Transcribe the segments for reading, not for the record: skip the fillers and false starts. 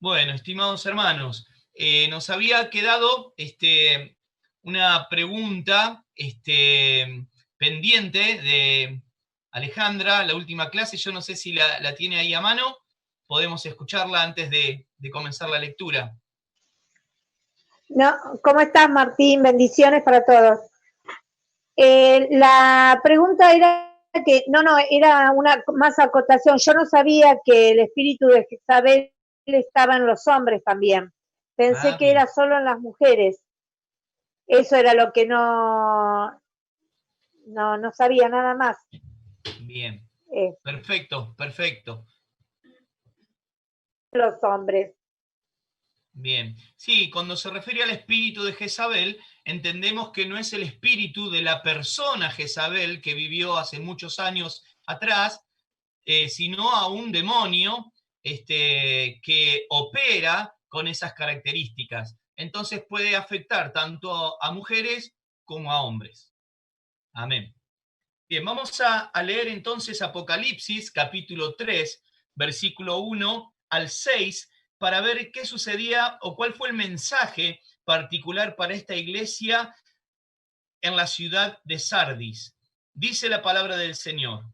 Bueno, estimados hermanos, nos había quedado una pregunta pendiente de Alejandra, la última clase. Yo no sé si la tiene ahí a mano. Podemos escucharla antes de comenzar la lectura. No, ¿cómo estás, Martín? Bendiciones para todos. La pregunta era era una más acotación. Yo no sabía que el espíritu de Jezabel estaba en los hombres también. Pensé que Bien. era solo en las mujeres. Eso era lo que no sabía nada más. Bien. Perfecto. Los hombres. Bien. Sí, cuando se refiere al espíritu de Jezabel, entendemos que no es el espíritu de la persona Jezabel que vivió hace muchos años atrás, sino a un demonio que opera con esas características. Entonces puede afectar tanto a mujeres como a hombres. Amén. Bien, vamos a leer entonces Apocalipsis, capítulo 3, versículo 1 al 6, para ver qué sucedía o cuál fue el mensaje particular para esta iglesia en la ciudad de Sardis. Dice la palabra del Señor: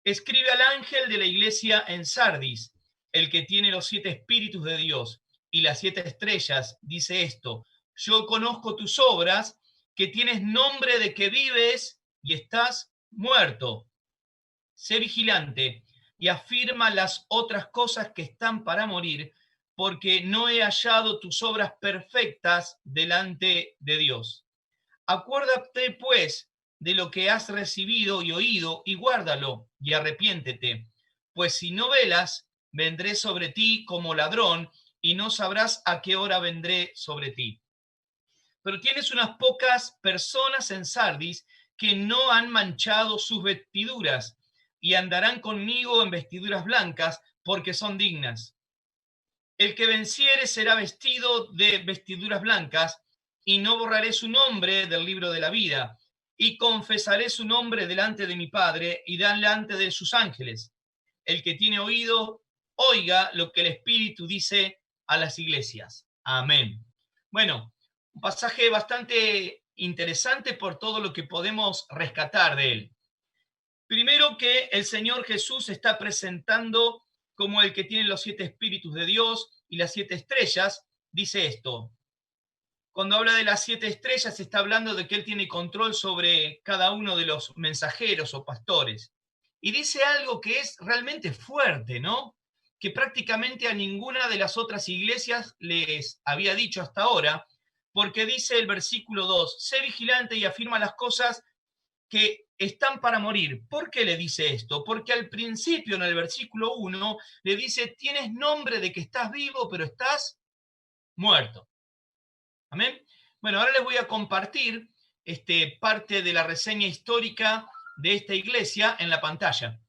escribe al ángel de la iglesia en Sardis, el que tiene los 7 espíritus de Dios y las 7 estrellas, dice esto: yo conozco tus obras, que tienes nombre de que vives y estás muerto. Sé vigilante y afirma las otras cosas que están para morir, porque no he hallado tus obras perfectas delante de Dios. Acuérdate, pues, de lo que has recibido y oído, y guárdalo, y arrepiéntete. Pues si no velas, vendré sobre ti como ladrón, y no sabrás a qué hora vendré sobre ti. Pero tienes unas pocas personas en Sardis que no han manchado sus vestiduras, y andarán conmigo en vestiduras blancas, porque son dignas. El que venciere será vestido de vestiduras blancas, y no borraré su nombre del libro de la vida, y confesaré su nombre delante de mi Padre y delante de sus ángeles. El que tiene oído, oiga lo que el Espíritu dice a las iglesias. Amén. Bueno, un pasaje bastante interesante por todo lo que podemos rescatar de él. Primero, que el Señor Jesús está presentando como el que tiene los 7 espíritus de Dios y las 7 estrellas. Dice esto: cuando habla de las 7 estrellas, está hablando de que Él tiene control sobre cada uno de los mensajeros o pastores. Y dice algo que es realmente fuerte, ¿no? Que prácticamente a ninguna de las otras iglesias les había dicho hasta ahora, porque dice el versículo 2, sé vigilante y afirma las cosas que están para morir. ¿Por qué le dice esto? Porque al principio, en el versículo 1, le dice: tienes nombre de que estás vivo, pero estás muerto. Amén. Bueno, ahora les voy a compartir parte de la reseña histórica de esta iglesia en la pantalla.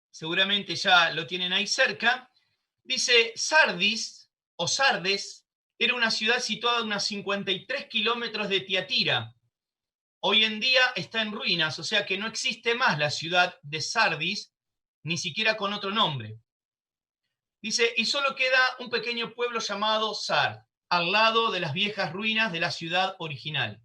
Seguramente ya lo tienen ahí cerca. Dice: Sardis o Sardes era una ciudad situada a unos 53 kilómetros de Tiatira. Hoy en día está en ruinas, o sea que no existe más la ciudad de Sardis, ni siquiera con otro nombre. Dice: y solo queda un pequeño pueblo llamado Sard, al lado de las viejas ruinas de la ciudad original.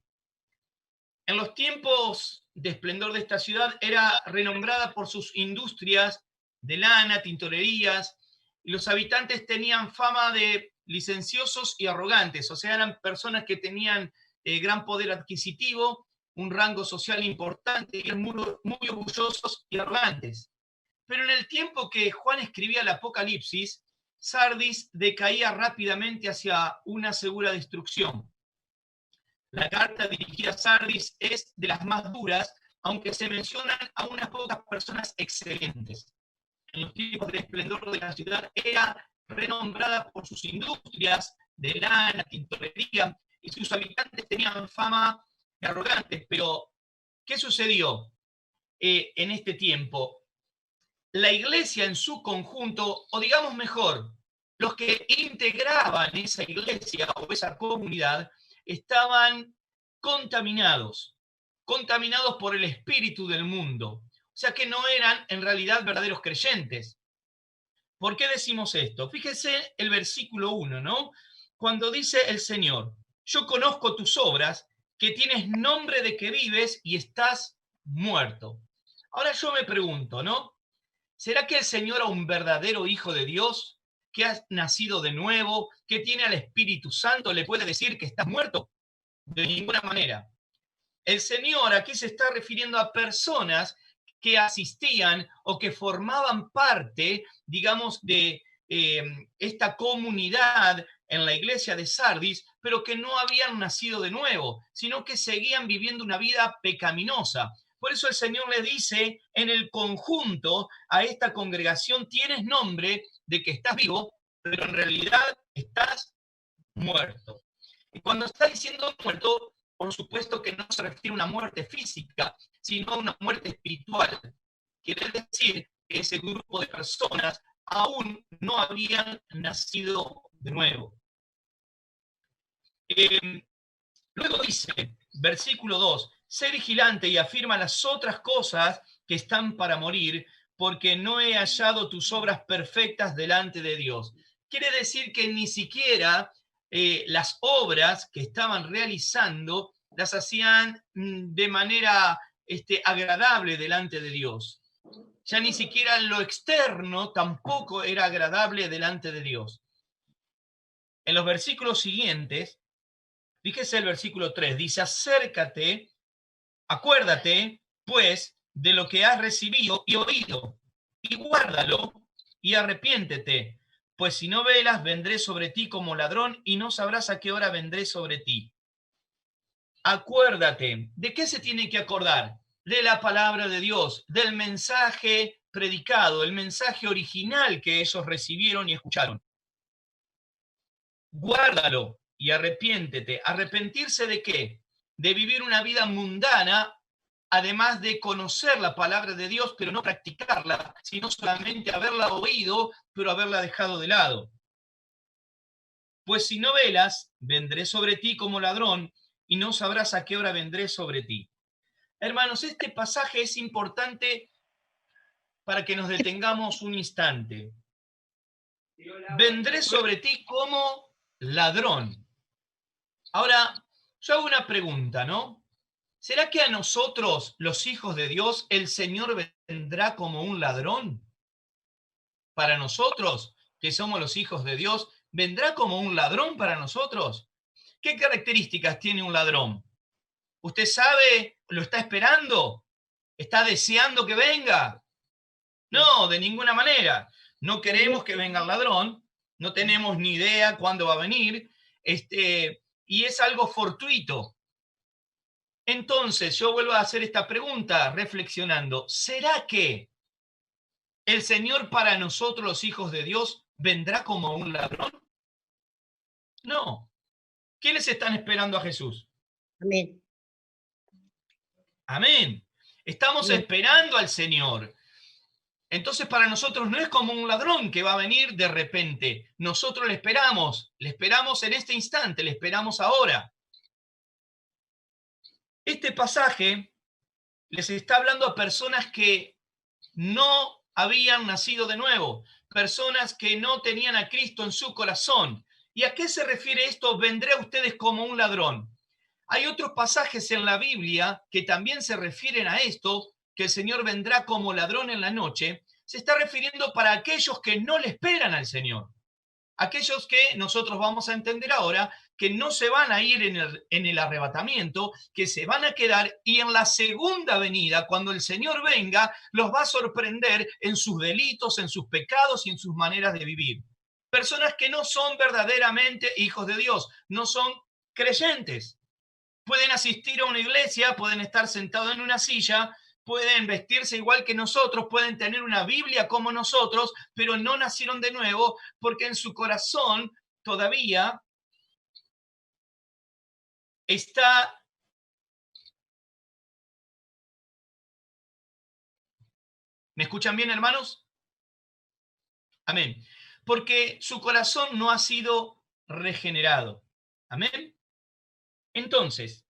En los tiempos de esplendor de esta ciudad era renombrada por sus industrias de lana, tintorerías, y los habitantes tenían fama de licenciosos y arrogantes, o sea, eran personas que tenían gran poder adquisitivo, un rango social importante, y eran muy orgullosos y arrogantes. Pero en el tiempo que Juan escribía el Apocalipsis, Sardis decaía rápidamente hacia una segura destrucción. La carta dirigida a Sardis es de las más duras, aunque se mencionan a unas pocas personas excelentes. En los tiempos de esplendor de la ciudad era renombrada por sus industrias de lana, tintorería, y sus habitantes tenían fama de arrogantes. Pero, ¿qué sucedió en este tiempo? La iglesia en su conjunto, o digamos mejor, los que integraban esa iglesia o esa comunidad, estaban contaminados contaminados por el espíritu del mundo. O sea que no eran en realidad verdaderos creyentes. ¿Por qué decimos esto? Fíjese el versículo 1, ¿no? Cuando dice el Señor, yo conozco tus obras, que tienes nombre de que vives y estás muerto. Ahora yo me pregunto, ¿no? ¿Será que el Señor era un verdadero hijo de Dios, que ha nacido de nuevo, que tiene al Espíritu Santo, le puede decir que estás muerto? De ninguna manera. El Señor aquí se está refiriendo a personas que asistían o que formaban parte, digamos, de esta comunidad en la iglesia de Sardis, pero que no habían nacido de nuevo, sino que seguían viviendo una vida pecaminosa. Por eso el Señor le dice en el conjunto a esta congregación, tienes nombre de que estás vivo, pero en realidad estás muerto. Y cuando está diciendo muerto, por supuesto que no se refiere a una muerte física, sino a una muerte espiritual. Quiere decir que ese grupo de personas aún no habían nacido de nuevo. Luego dice, versículo 2, sé vigilante y afirma las otras cosas que están para morir, porque no he hallado tus obras perfectas delante de Dios. Quiere decir que ni siquiera las obras que estaban realizando las hacían de manera agradable delante de Dios. Ya ni siquiera lo externo tampoco era agradable delante de Dios. En los versículos siguientes, fíjese el versículo 3, dice, acércate, acuérdate, pues, de lo que has recibido y oído, y guárdalo, y arrepiéntete, pues si no velas, vendré sobre ti como ladrón, y no sabrás a qué hora vendré sobre ti. Acuérdate, ¿de qué se tiene que acordar? De la palabra de Dios, del mensaje predicado, el mensaje original que ellos recibieron y escucharon. Guárdalo y arrepiéntete. ¿Arrepentirse de qué? De vivir una vida mundana, además de conocer la palabra de Dios, pero no practicarla, sino solamente haberla oído, pero haberla dejado de lado. Pues si no velas, vendré sobre ti como ladrón y no sabrás a qué hora vendré sobre ti. Hermanos, este pasaje es importante para que nos detengamos un instante. Vendré sobre ti como ladrón. Ahora, yo hago una pregunta, ¿no? ¿Será que a nosotros, los hijos de Dios, el Señor vendrá como un ladrón? Para nosotros, que somos los hijos de Dios, ¿vendrá como un ladrón para nosotros? ¿Qué características tiene un ladrón? ¿Usted sabe? ¿Lo está esperando? ¿Está deseando que venga? No, de ninguna manera. No queremos que venga el ladrón, no tenemos ni idea cuándo va a venir, y es algo fortuito. Entonces, yo vuelvo a hacer esta pregunta reflexionando, ¿será que el Señor para nosotros, los hijos de Dios, vendrá como un ladrón? No. ¿Quiénes están esperando a Jesús? Amén. Amén. Estamos Amén. esperando al Señor. Entonces para nosotros no es como un ladrón que va a venir de repente. Nosotros le esperamos en este instante, le esperamos ahora. Este pasaje les está hablando a personas que no habían nacido de nuevo, personas que no tenían a Cristo en su corazón. ¿Y a qué se refiere esto? Vendré a ustedes como un ladrón. Hay otros pasajes en la Biblia que también se refieren a esto, que el Señor vendrá como ladrón en la noche. Se está refiriendo para aquellos que no le esperan al Señor. Aquellos que nosotros vamos a entender ahora que no se van a ir en el arrebatamiento, que se van a quedar y en la segunda venida, cuando el Señor venga, los va a sorprender en sus delitos, en sus pecados y en sus maneras de vivir. Personas que no son verdaderamente hijos de Dios, no son creyentes. Pueden asistir a una iglesia, pueden estar sentados en una silla, pueden vestirse igual que nosotros, pueden tener una Biblia como nosotros, pero no nacieron de nuevo porque en su corazón todavía está... ¿Me escuchan bien, hermanos? Amén. Porque su corazón no ha sido regenerado. Amén. Entonces,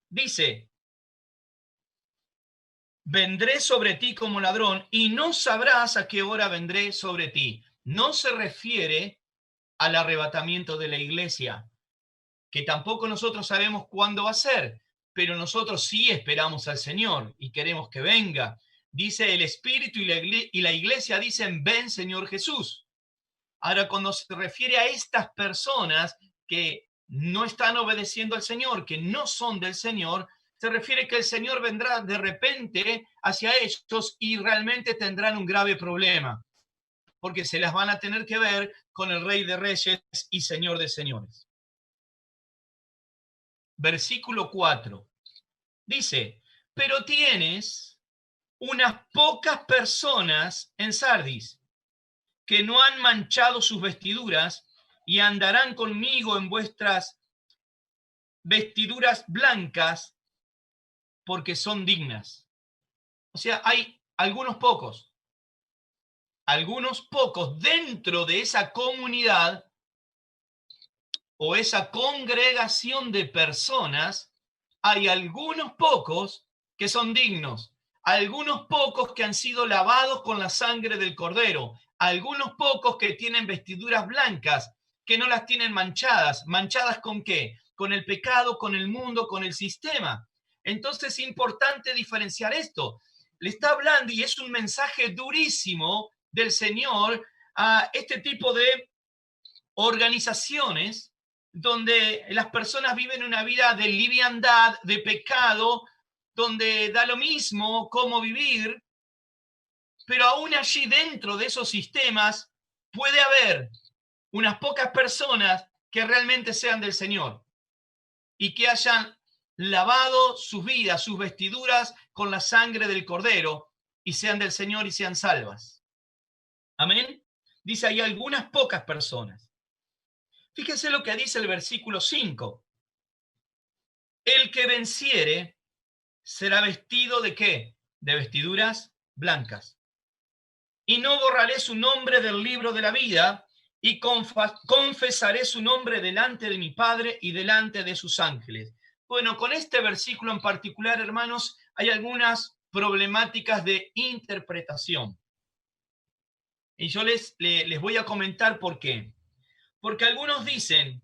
dice, vendré sobre ti como ladrón y no sabrás a qué hora vendré sobre ti. No se refiere al arrebatamiento de la iglesia, que tampoco nosotros sabemos cuándo va a ser, pero nosotros sí esperamos al Señor y queremos que venga. Dice el Espíritu y la iglesia dicen, ven Señor Jesús. Ahora, cuando se refiere a estas personas que no están obedeciendo al Señor, que no son del Señor, se refiere que el Señor vendrá de repente hacia ellos y realmente tendrán un grave problema, porque se las van a tener que ver con el Rey de Reyes y Señor de Señores. Versículo 4. Dice, pero tienes unas pocas personas en Sardis que no han manchado sus vestiduras y andarán conmigo en vuestras vestiduras blancas porque son dignas. O sea, hay algunos pocos dentro de esa comunidad o esa congregación de personas, hay algunos pocos que son dignos, algunos pocos que han sido lavados con la sangre del Cordero, algunos pocos que tienen vestiduras blancas, que no las tienen manchadas. ¿Manchadas con qué? Con el pecado, con el mundo, con el sistema. Entonces es importante diferenciar esto. Le está hablando, y es un mensaje durísimo del Señor a este tipo de organizaciones donde las personas viven una vida de liviandad, de pecado, donde da lo mismo cómo vivir, pero aún allí dentro de esos sistemas puede haber unas pocas personas que realmente sean del Señor y que hayan lavado sus vidas, sus vestiduras con la sangre del Cordero y sean del Señor y sean salvas. Amén. Dice, hay algunas pocas personas. Fíjense lo que dice el versículo 5. El que venciere será vestido ¿de qué? De vestiduras blancas. Y no borraré su nombre del libro de la vida, y confesaré su nombre delante de mi Padre y delante de sus ángeles. Bueno, con este versículo en particular, hermanos, hay algunas problemáticas de interpretación. Y yo les voy a comentar por qué. Porque algunos dicen,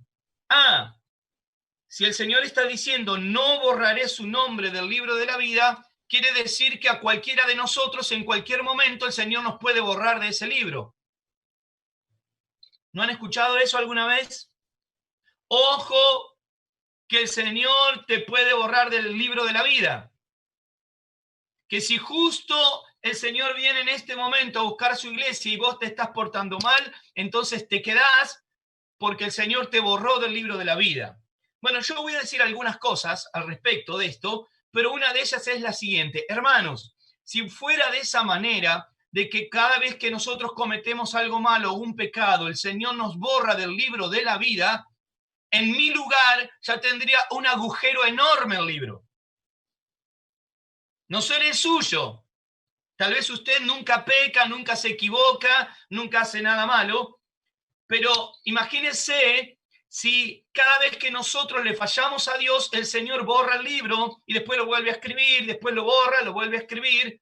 si el Señor está diciendo, no borraré su nombre del libro de la vida, quiere decir que a cualquiera de nosotros, en cualquier momento, el Señor nos puede borrar de ese libro. ¿No han escuchado eso alguna vez? Ojo, que el Señor te puede borrar del libro de la vida. Que si justo el Señor viene en este momento a buscar su iglesia y vos te estás portando mal, entonces te quedás porque el Señor te borró del libro de la vida. Bueno, yo voy a decir algunas cosas al respecto de esto, pero una de ellas es la siguiente. Hermanos, si fuera de esa manera, de que cada vez que nosotros cometemos algo malo o un pecado, el Señor nos borra del libro de la vida, en mi lugar ya tendría un agujero enorme el libro. No solo el suyo. Tal vez usted nunca peca, nunca se equivoca, nunca hace nada malo, pero imagínese si cada vez que nosotros le fallamos a Dios, el Señor borra el libro y después lo vuelve a escribir, después lo borra, lo vuelve a escribir.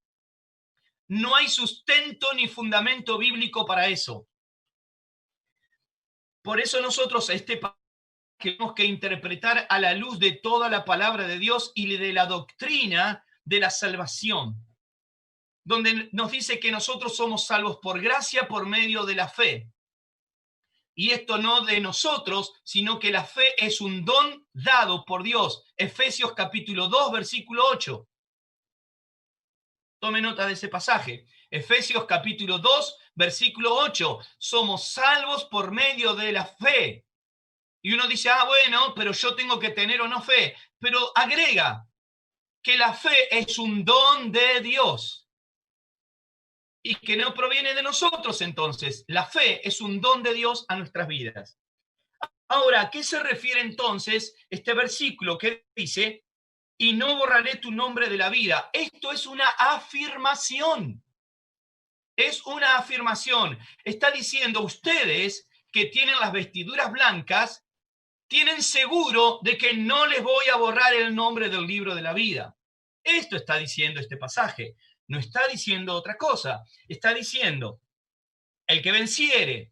No hay sustento ni fundamento bíblico para eso. Por eso nosotros tenemos que interpretar a la luz de toda la palabra de Dios y de la doctrina de la salvación, donde nos dice que nosotros somos salvos por gracia por medio de la fe. Y esto no de nosotros, sino que la fe es un don dado por Dios. Efesios capítulo 2, versículo 8. Tome nota de ese pasaje. Efesios capítulo 2, versículo 8. Somos salvos por medio de la fe. Y uno dice, bueno, pero yo tengo que tener o no fe. Pero agrega que la fe es un don de Dios. Y que no proviene de nosotros, entonces. La fe es un don de Dios a nuestras vidas. Ahora, ¿a qué se refiere entonces este versículo que dice, y no borraré tu nombre de la vida? Esto es una afirmación. Es una afirmación. Está diciendo, ustedes que tienen las vestiduras blancas, tienen seguro de que no les voy a borrar el nombre del libro de la vida. Esto está diciendo este pasaje. No está diciendo otra cosa. Está diciendo, el que venciere.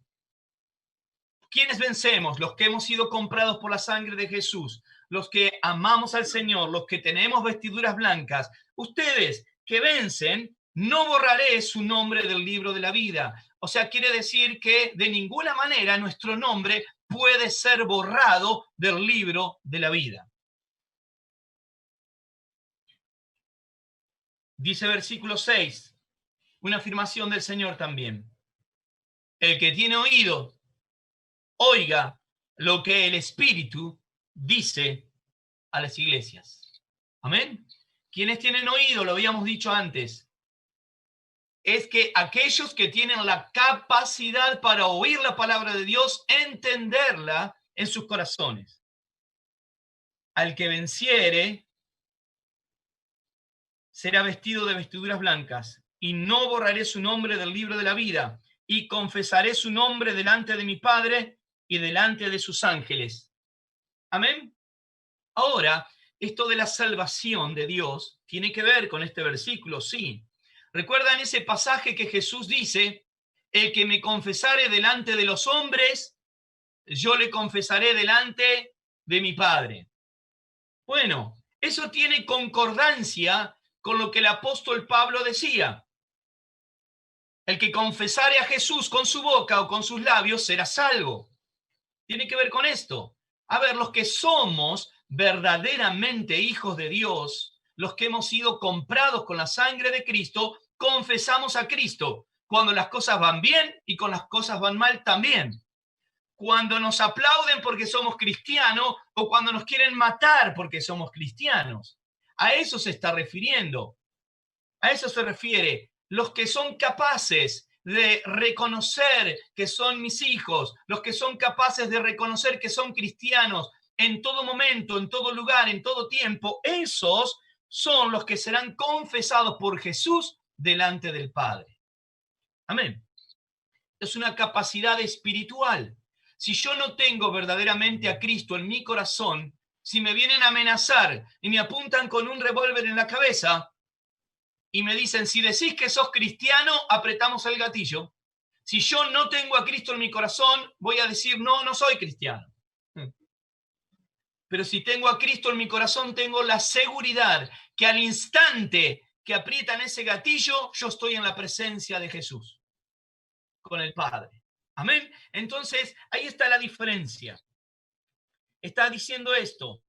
¿Quiénes vencemos? Los que hemos sido comprados por la sangre de Jesús, los que amamos al Señor, los que tenemos vestiduras blancas. Ustedes que vencen, no borraré su nombre del libro de la vida. O sea, quiere decir que de ninguna manera nuestro nombre puede ser borrado del libro de la vida. Dice versículo 6, una afirmación del Señor también. El que tiene oído, oiga lo que el Espíritu dice a las iglesias. Amén. Quienes tienen oído, lo habíamos dicho antes, es que aquellos que tienen la capacidad para oír la palabra de Dios, entenderla en sus corazones. Al que venciere, será vestido de vestiduras blancas, y no borraré su nombre del libro de la vida, y confesaré su nombre delante de mi Padre y delante de sus ángeles. Amén. Ahora, esto de la salvación de Dios tiene que ver con este versículo, sí. ¿Recuerdan ese pasaje que Jesús dice, el que me confesare delante de los hombres, yo le confesaré delante de mi Padre? Bueno, eso tiene concordancia con lo que el apóstol Pablo decía. El que confesare a Jesús con su boca o con sus labios será salvo. Tiene que ver con esto. A ver, los que somos verdaderamente hijos de Dios, los que hemos sido comprados con la sangre de Cristo, confesamos a Cristo cuando las cosas van bien y cuando las cosas van mal también. Cuando nos aplauden porque somos cristianos o cuando nos quieren matar porque somos cristianos. A eso se está refiriendo. A eso se refiere. Los que son capaces de reconocer que son mis hijos, los que son capaces de reconocer que son cristianos en todo momento, en todo lugar, en todo tiempo, esos son los que serán confesados por Jesús delante del Padre. Amén. Es una capacidad espiritual. Si yo no tengo verdaderamente a Cristo en mi corazón, si me vienen a amenazar y me apuntan con un revólver en la cabeza y me dicen, si decís que sos cristiano, apretamos el gatillo. Si yo no tengo a Cristo en mi corazón, voy a decir, no, no soy cristiano. Pero si tengo a Cristo en mi corazón, tengo la seguridad que al instante que aprietan ese gatillo, yo estoy en la presencia de Jesús, con el Padre. Amén. Entonces, ahí está la diferencia. Está diciendo esto.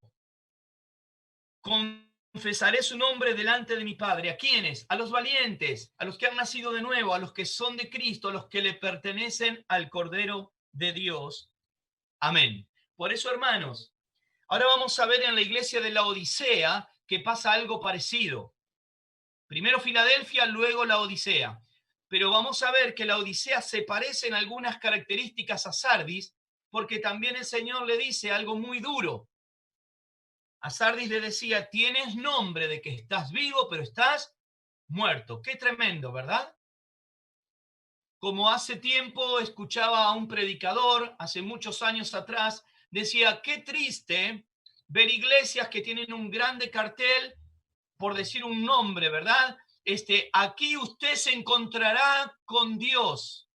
Confesaré su nombre delante de mi Padre. ¿A quiénes? A los valientes, a los que han nacido de nuevo, a los que son de Cristo, a los que le pertenecen al Cordero de Dios. Amén. Por eso, hermanos, ahora vamos a ver en la iglesia de la Odisea que pasa algo parecido. Primero Filadelfia, luego la Odisea. Pero vamos a ver que la Odisea se parece en algunas características a Sardis, porque también el Señor le dice algo muy duro. A Sardis le decía, tienes nombre de que estás vivo, pero estás muerto. Qué tremendo, ¿verdad? Como hace tiempo escuchaba a un predicador, hace muchos años atrás, decía, qué triste ver iglesias que tienen un grande cartel, por decir un nombre, ¿verdad? Aquí usted se encontrará con Dios.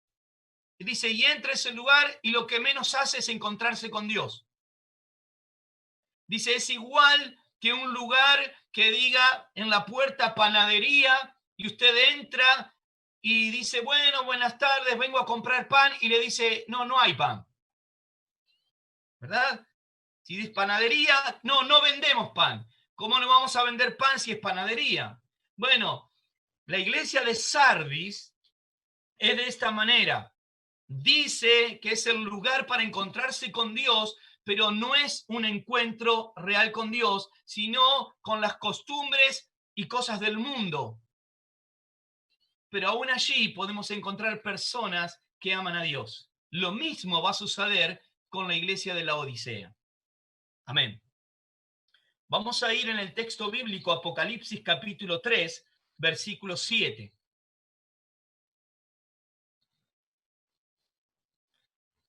Y dice, y entra a ese lugar y lo que menos hace es encontrarse con Dios. Dice, es igual que un lugar que diga en la puerta panadería y usted entra y dice, bueno, buenas tardes, vengo a comprar pan, y le dice, no, no hay pan. ¿Verdad? Si es panadería, no, no vendemos pan. ¿Cómo no vamos a vender pan si es panadería? Bueno, la iglesia de Sardis es de esta manera. Dice que es el lugar para encontrarse con Dios, pero no es un encuentro real con Dios, sino con las costumbres y cosas del mundo. Pero aún allí podemos encontrar personas que aman a Dios. Lo mismo va a suceder con la iglesia de la Odisea. Amén. Vamos a ir en el texto bíblico, Apocalipsis capítulo 3, versículo 7.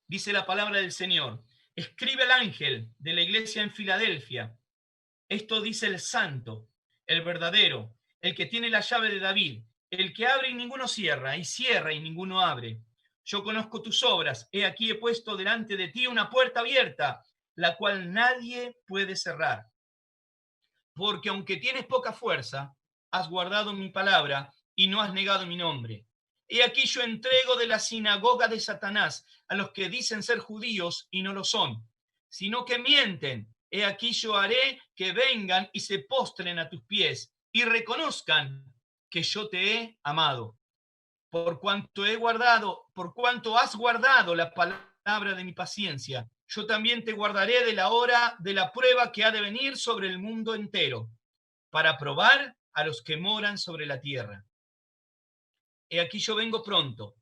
Dice la palabra del Señor. Escribe el ángel de la iglesia en Filadelfia. Esto dice el santo, el verdadero, el que tiene la llave de David, el que abre y ninguno cierra, y cierra y ninguno abre. Yo conozco tus obras, he aquí he puesto delante de ti una puerta abierta, la cual nadie puede cerrar. Porque aunque tienes poca fuerza, has guardado mi palabra y no has negado mi nombre. He aquí yo entrego de la sinagoga de Satanás a los que dicen ser judíos y no lo son, sino que mienten. He aquí yo haré que vengan y se postren a tus pies y reconozcan que yo te he amado. Por cuanto has guardado la palabra de mi paciencia, yo también te guardaré de la hora de la prueba que ha de venir sobre el mundo entero, para probar a los que moran sobre la tierra. He aquí yo vengo pronto.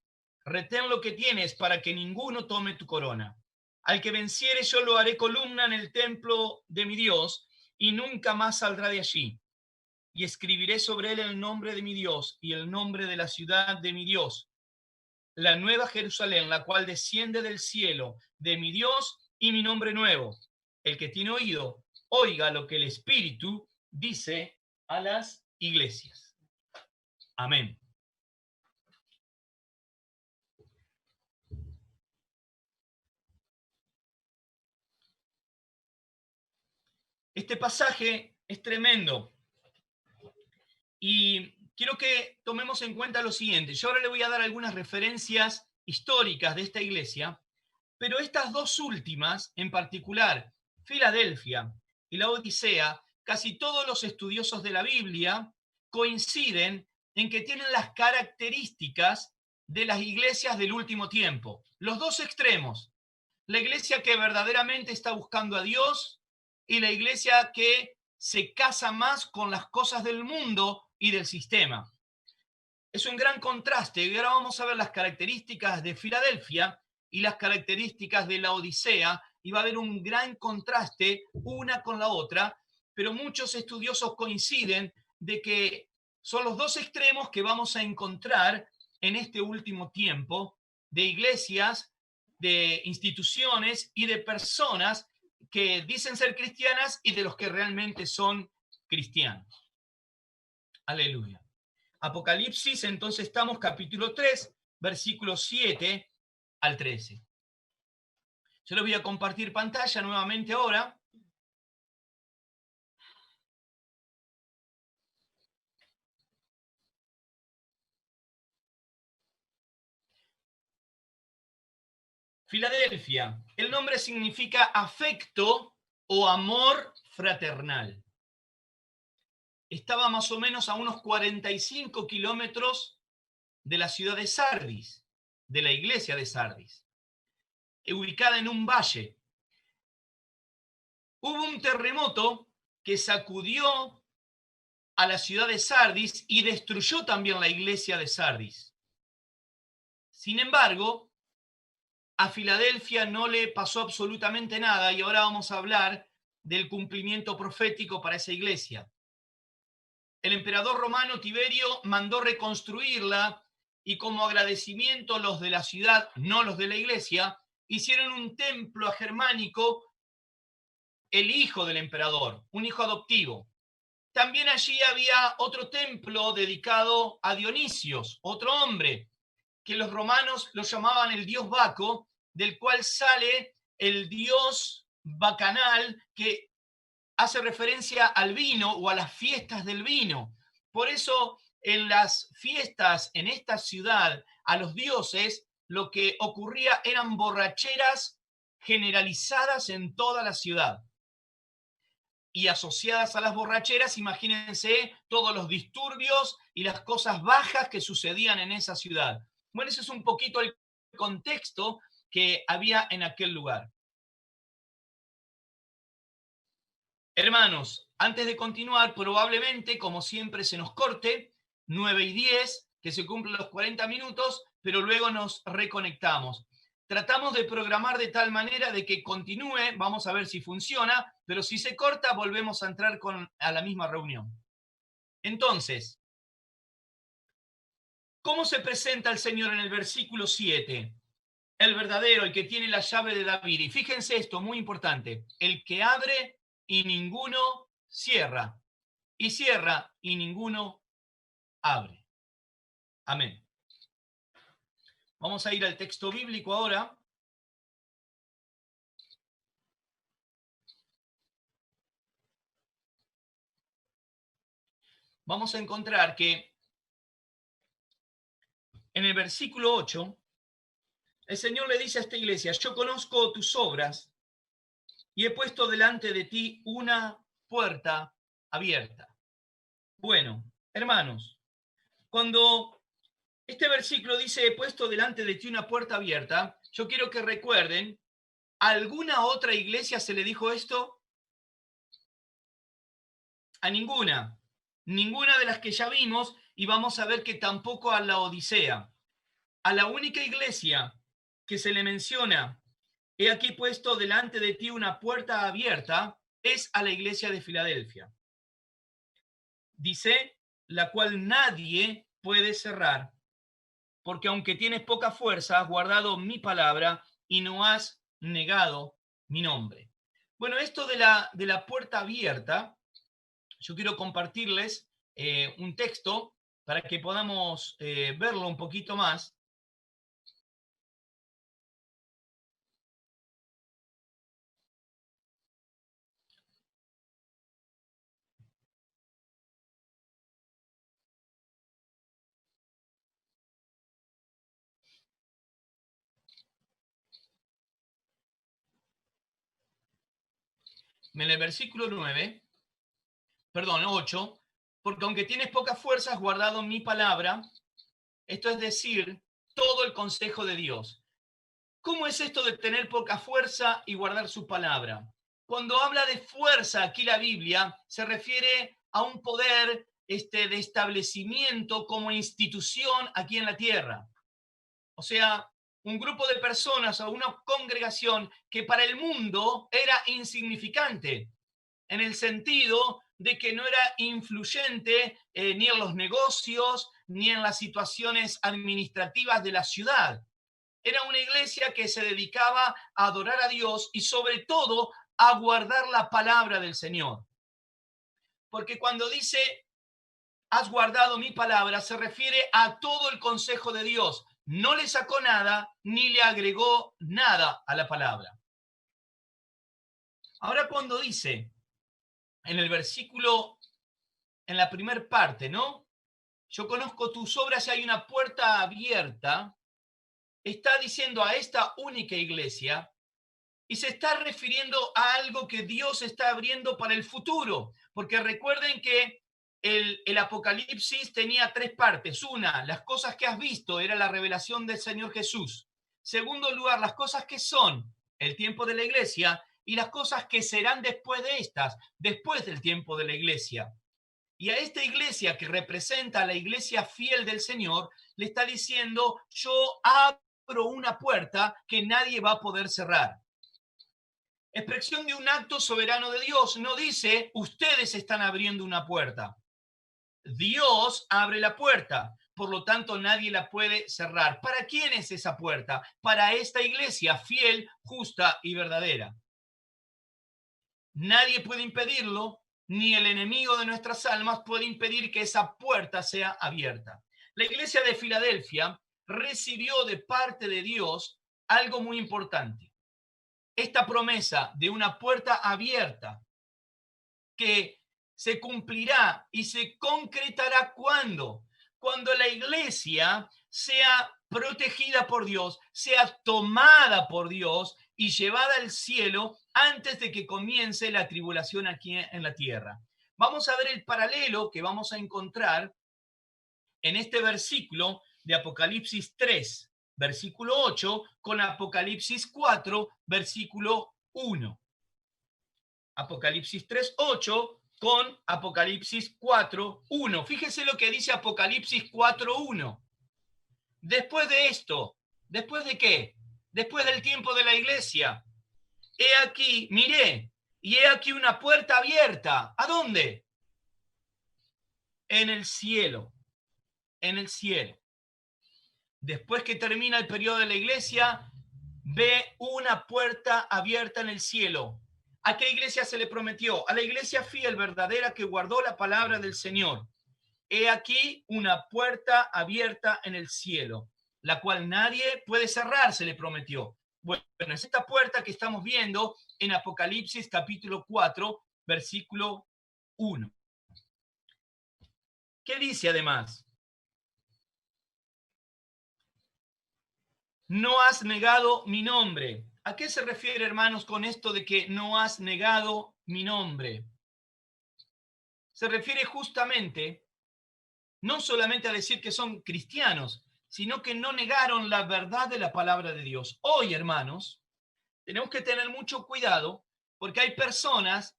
Retén lo que tienes para que ninguno tome tu corona. Al que venciere yo lo haré columna en el templo de mi Dios y nunca más saldrá de allí. Y escribiré sobre él el nombre de mi Dios y el nombre de la ciudad de mi Dios, la nueva Jerusalén, la cual desciende del cielo de mi Dios, y mi nombre nuevo. El que tiene oído, oiga lo que el Espíritu dice a las iglesias. Amén. Este pasaje es tremendo y quiero que tomemos en cuenta lo siguiente. Yo ahora le voy a dar algunas referencias históricas de esta iglesia, pero estas dos últimas, en particular, Filadelfia y la Odisea, casi todos los estudiosos de la Biblia coinciden en que tienen las características de las iglesias del último tiempo. Los dos extremos. La iglesia que verdaderamente está buscando a Dios y la iglesia que se casa más con las cosas del mundo y del sistema. Es un gran contraste. Y ahora vamos a ver las características de Filadelfia y las características de la Odisea, y va a haber un gran contraste una con la otra, pero muchos estudiosos coinciden de que son los dos extremos que vamos a encontrar en este último tiempo, de iglesias, de instituciones y de personas que dicen ser cristianas y de los que realmente son cristianos. Aleluya. Apocalipsis, entonces estamos capítulo 3, versículos 7 al 13. Yo les voy a compartir pantalla nuevamente ahora. Filadelfia, el nombre significa afecto o amor fraternal. Estaba más o menos a unos 45 kilómetros de la ciudad de Sardis, de la iglesia de Sardis, ubicada en un valle. Hubo un terremoto que sacudió a la ciudad de Sardis y destruyó también la iglesia de Sardis. Sin embargo, a Filadelfia no le pasó absolutamente nada, y ahora vamos a hablar del cumplimiento profético para esa iglesia. El emperador romano Tiberio mandó reconstruirla, y como agradecimiento los de la ciudad, no los de la iglesia, hicieron un templo a Germánico, el hijo del emperador, un hijo adoptivo. También allí había otro templo dedicado a Dionisios, otro hombre, que los romanos lo llamaban el dios Baco, del cual sale el dios bacanal, que hace referencia al vino o a las fiestas del vino. Por eso en las fiestas en esta ciudad a los dioses lo que ocurría eran borracheras generalizadas en toda la ciudad. Y asociadas a las borracheras, imagínense todos los disturbios y las cosas bajas que sucedían en esa ciudad. Bueno, ese es un poquito el contexto que había en aquel lugar. Hermanos, antes de continuar, probablemente, como siempre, se nos corte 9:10, que se cumplen los 40 minutos, pero luego nos reconectamos. Tratamos de programar de tal manera de que continúe, vamos a ver si funciona, pero si se corta, volvemos a entrar a la misma reunión. Entonces, ¿cómo se presenta el Señor en el versículo 7? El verdadero, el que tiene la llave de David. Y fíjense esto, muy importante, el que abre y ninguno cierra, y cierra, y ninguno abre. Amén. Vamos a ir al texto bíblico ahora. Vamos a encontrar que en el versículo 8, el Señor le dice a esta iglesia: yo conozco tus obras y he puesto delante de ti una puerta abierta. Bueno, hermanos, cuando este versículo dice: he puesto delante de ti una puerta abierta, yo quiero que recuerden, ¿a alguna otra iglesia se le dijo esto? A ninguna. Ninguna de las que ya vimos, y vamos a ver que tampoco a la Odisea. A la única iglesia que se le menciona: he aquí puesto delante de ti una puerta abierta, es a la iglesia de Filadelfia. Dice: la cual nadie puede cerrar, porque aunque tienes poca fuerza, has guardado mi palabra y no has negado mi nombre. Bueno, esto de la puerta abierta, yo quiero compartirles un texto para que podamos verlo un poquito más. En el versículo 8, porque aunque tienes pocas fuerzas, has guardado mi palabra, esto es decir, todo el consejo de Dios. ¿Cómo es esto de tener poca fuerza y guardar su palabra? Cuando habla de fuerza aquí la Biblia, se refiere a un poder de establecimiento como institución aquí en la tierra. O sea, un grupo de personas o una congregación que para el mundo era insignificante, en el sentido de que no era influyente ni en los negocios, ni en las situaciones administrativas de la ciudad. Era una iglesia que se dedicaba a adorar a Dios y sobre todo a guardar la palabra del Señor. Porque cuando dice: has guardado mi palabra, se refiere a todo el consejo de Dios. No le sacó nada ni le agregó nada a la palabra. Ahora, cuando dice en el versículo, en la primera parte, ¿no? Yo conozco tus obras y hay una puerta abierta. Está diciendo a esta única iglesia y se está refiriendo a algo que Dios está abriendo para el futuro. Porque recuerden que el Apocalipsis tenía tres partes. Una, las cosas que has visto, era la revelación del Señor Jesús. Segundo lugar, las cosas que son, el tiempo de la iglesia, y las cosas que serán después de estas, después del tiempo de la iglesia. Y a esta iglesia que representa a la iglesia fiel del Señor, le está diciendo: yo abro una puerta que nadie va a poder cerrar. Expresión de un acto soberano de Dios. No dice: ustedes están abriendo una puerta. Dios abre la puerta, por lo tanto nadie la puede cerrar. ¿Para quién es esa puerta? Para esta iglesia fiel, justa y verdadera. Nadie puede impedirlo, ni el enemigo de nuestras almas puede impedir que esa puerta sea abierta. La iglesia de Filadelfia recibió de parte de Dios algo muy importante. Esta promesa de una puerta abierta que se cumplirá y se concretará cuando la iglesia sea protegida por Dios, sea tomada por Dios y llevada al cielo antes de que comience la tribulación aquí en la tierra. Vamos a ver el paralelo que vamos a encontrar en este versículo de Apocalipsis 3, versículo 8, con Apocalipsis 4, versículo 1. Apocalipsis 3, 8 con Apocalipsis 4, 1. Fíjese lo que dice Apocalipsis 4, 1. Después de esto, ¿después de qué? Después del tiempo de la iglesia. He aquí, miré, y he aquí una puerta abierta. ¿A dónde? En el cielo. En el cielo. Después que termina el periodo de la iglesia, ve una puerta abierta en el cielo. ¿A qué iglesia se le prometió? A la iglesia fiel, verdadera, que guardó la palabra del Señor. He aquí una puerta abierta en el cielo, la cual nadie puede cerrar, se le prometió. Bueno, es esta puerta que estamos viendo en Apocalipsis capítulo 4, versículo 1. ¿Qué dice además? No has negado mi nombre. ¿A qué se refiere, hermanos, con esto de que no has negado mi nombre? Se refiere justamente no solamente a decir que son cristianos, sino que no negaron la verdad de la palabra de Dios. Hoy, hermanos, tenemos que tener mucho cuidado porque hay personas,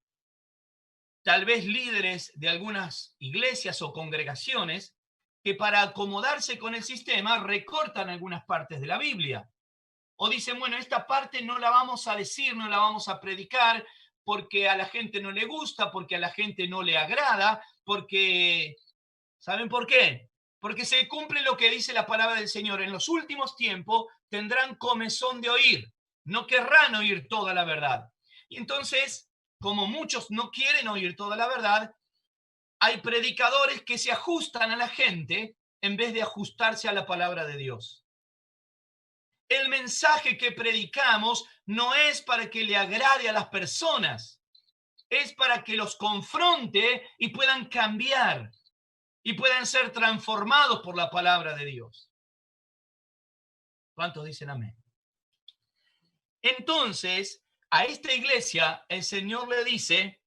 tal vez líderes de algunas iglesias o congregaciones, que para acomodarse con el sistema recortan algunas partes de la Biblia. O dicen, bueno, esta parte no la vamos a decir, no la vamos a predicar porque a la gente no le gusta, porque a la gente no le agrada, porque... ¿Saben por qué? Porque se cumple lo que dice la palabra del Señor. En los últimos tiempos tendrán comezón de oír, no querrán oír toda la verdad. Y entonces, como muchos no quieren oír toda la verdad, hay predicadores que se ajustan a la gente en vez de ajustarse a la palabra de Dios. El mensaje que predicamos no es para que le agrade a las personas, es para que los confronte y puedan cambiar y puedan ser transformados por la palabra de Dios. ¿Cuántos dicen amén? Entonces, a esta iglesia el Señor le dice,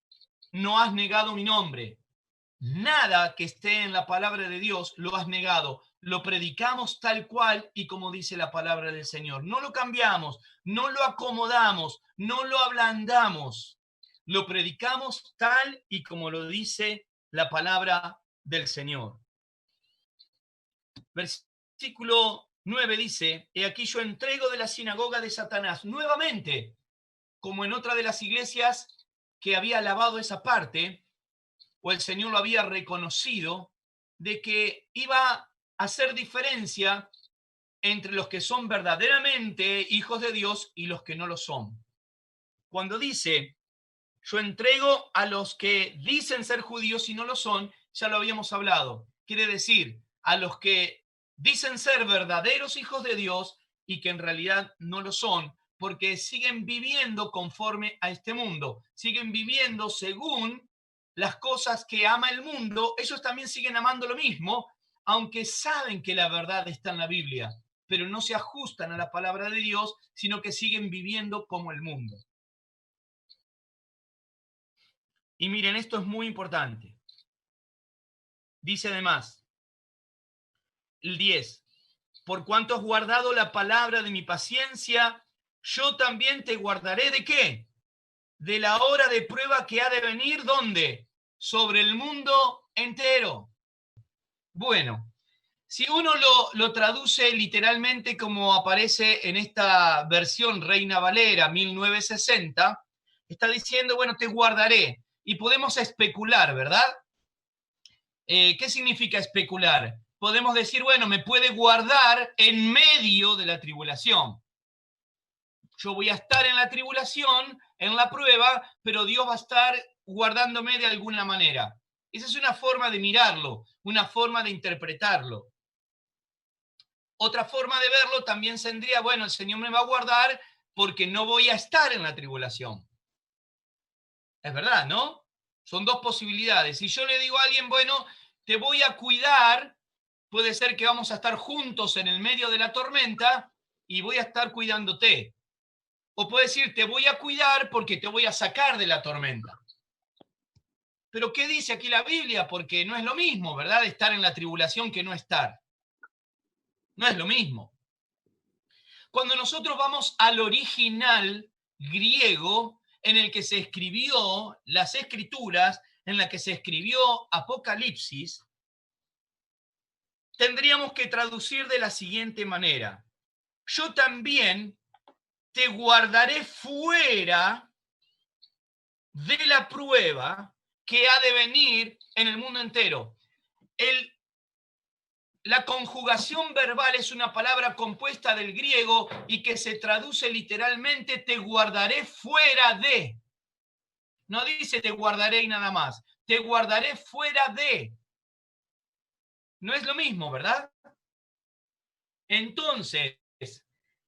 no has negado mi nombre. Nada que esté en la palabra de Dios lo has negado. Lo predicamos tal cual y como dice la palabra del Señor. No lo cambiamos, no lo acomodamos, no lo ablandamos. Lo predicamos tal y como lo dice la palabra del Señor. Versículo 9 dice, he aquí yo entrego de la sinagoga de Satanás, nuevamente, como en otra de las iglesias que había alabado esa parte, o el Señor lo había reconocido, de que iba a hacer diferencia entre los que son verdaderamente hijos de Dios y los que no lo son. Cuando dice, yo entrego a los que dicen ser judíos y no lo son, ya lo habíamos hablado. Quiere decir, a los que dicen ser verdaderos hijos de Dios y que en realidad no lo son, porque siguen viviendo conforme a este mundo, siguen viviendo según las cosas que ama el mundo. Ellos también siguen amando lo mismo, aunque saben que la verdad está en la Biblia, pero no se ajustan a la palabra de Dios, sino que siguen viviendo como el mundo. Y miren, esto es muy importante. Dice además, el 10, por cuanto has guardado la palabra de mi paciencia, yo también te guardaré ¿de qué? De la hora de prueba que ha de venir, ¿dónde? Sobre el mundo entero. Bueno, si uno lo traduce literalmente como aparece en esta versión Reina Valera 1960, está diciendo, bueno, te guardaré. Y podemos especular, ¿verdad? ¿Qué significa especular? Podemos decir, bueno, me puede guardar en medio de la tribulación. Yo voy a estar en la tribulación, en la prueba, pero Dios va a estar guardándome de alguna manera. Esa es una forma de mirarlo, una forma de interpretarlo. Otra forma de verlo también tendría, bueno, el Señor me va a guardar porque no voy a estar en la tribulación. Es verdad, ¿no? Son dos posibilidades. Si yo le digo a alguien, bueno, te voy a cuidar, puede ser que vamos a estar juntos en el medio de la tormenta y voy a estar cuidándote. O puede decir, te voy a cuidar porque te voy a sacar de la tormenta. Pero ¿qué dice aquí la Biblia? Porque no es lo mismo, ¿verdad? Estar en la tribulación que no estar. No es lo mismo. Cuando nosotros vamos al original griego en el que se escribió las escrituras, en la que se escribió Apocalipsis, tendríamos que traducir de la siguiente manera. Yo también te guardaré fuera de la prueba que ha de venir en el mundo entero. La conjugación verbal es una palabra compuesta del griego y que se traduce literalmente, te guardaré fuera de. No dice te guardaré y nada más. Te guardaré fuera de. No es lo mismo, ¿verdad? Entonces,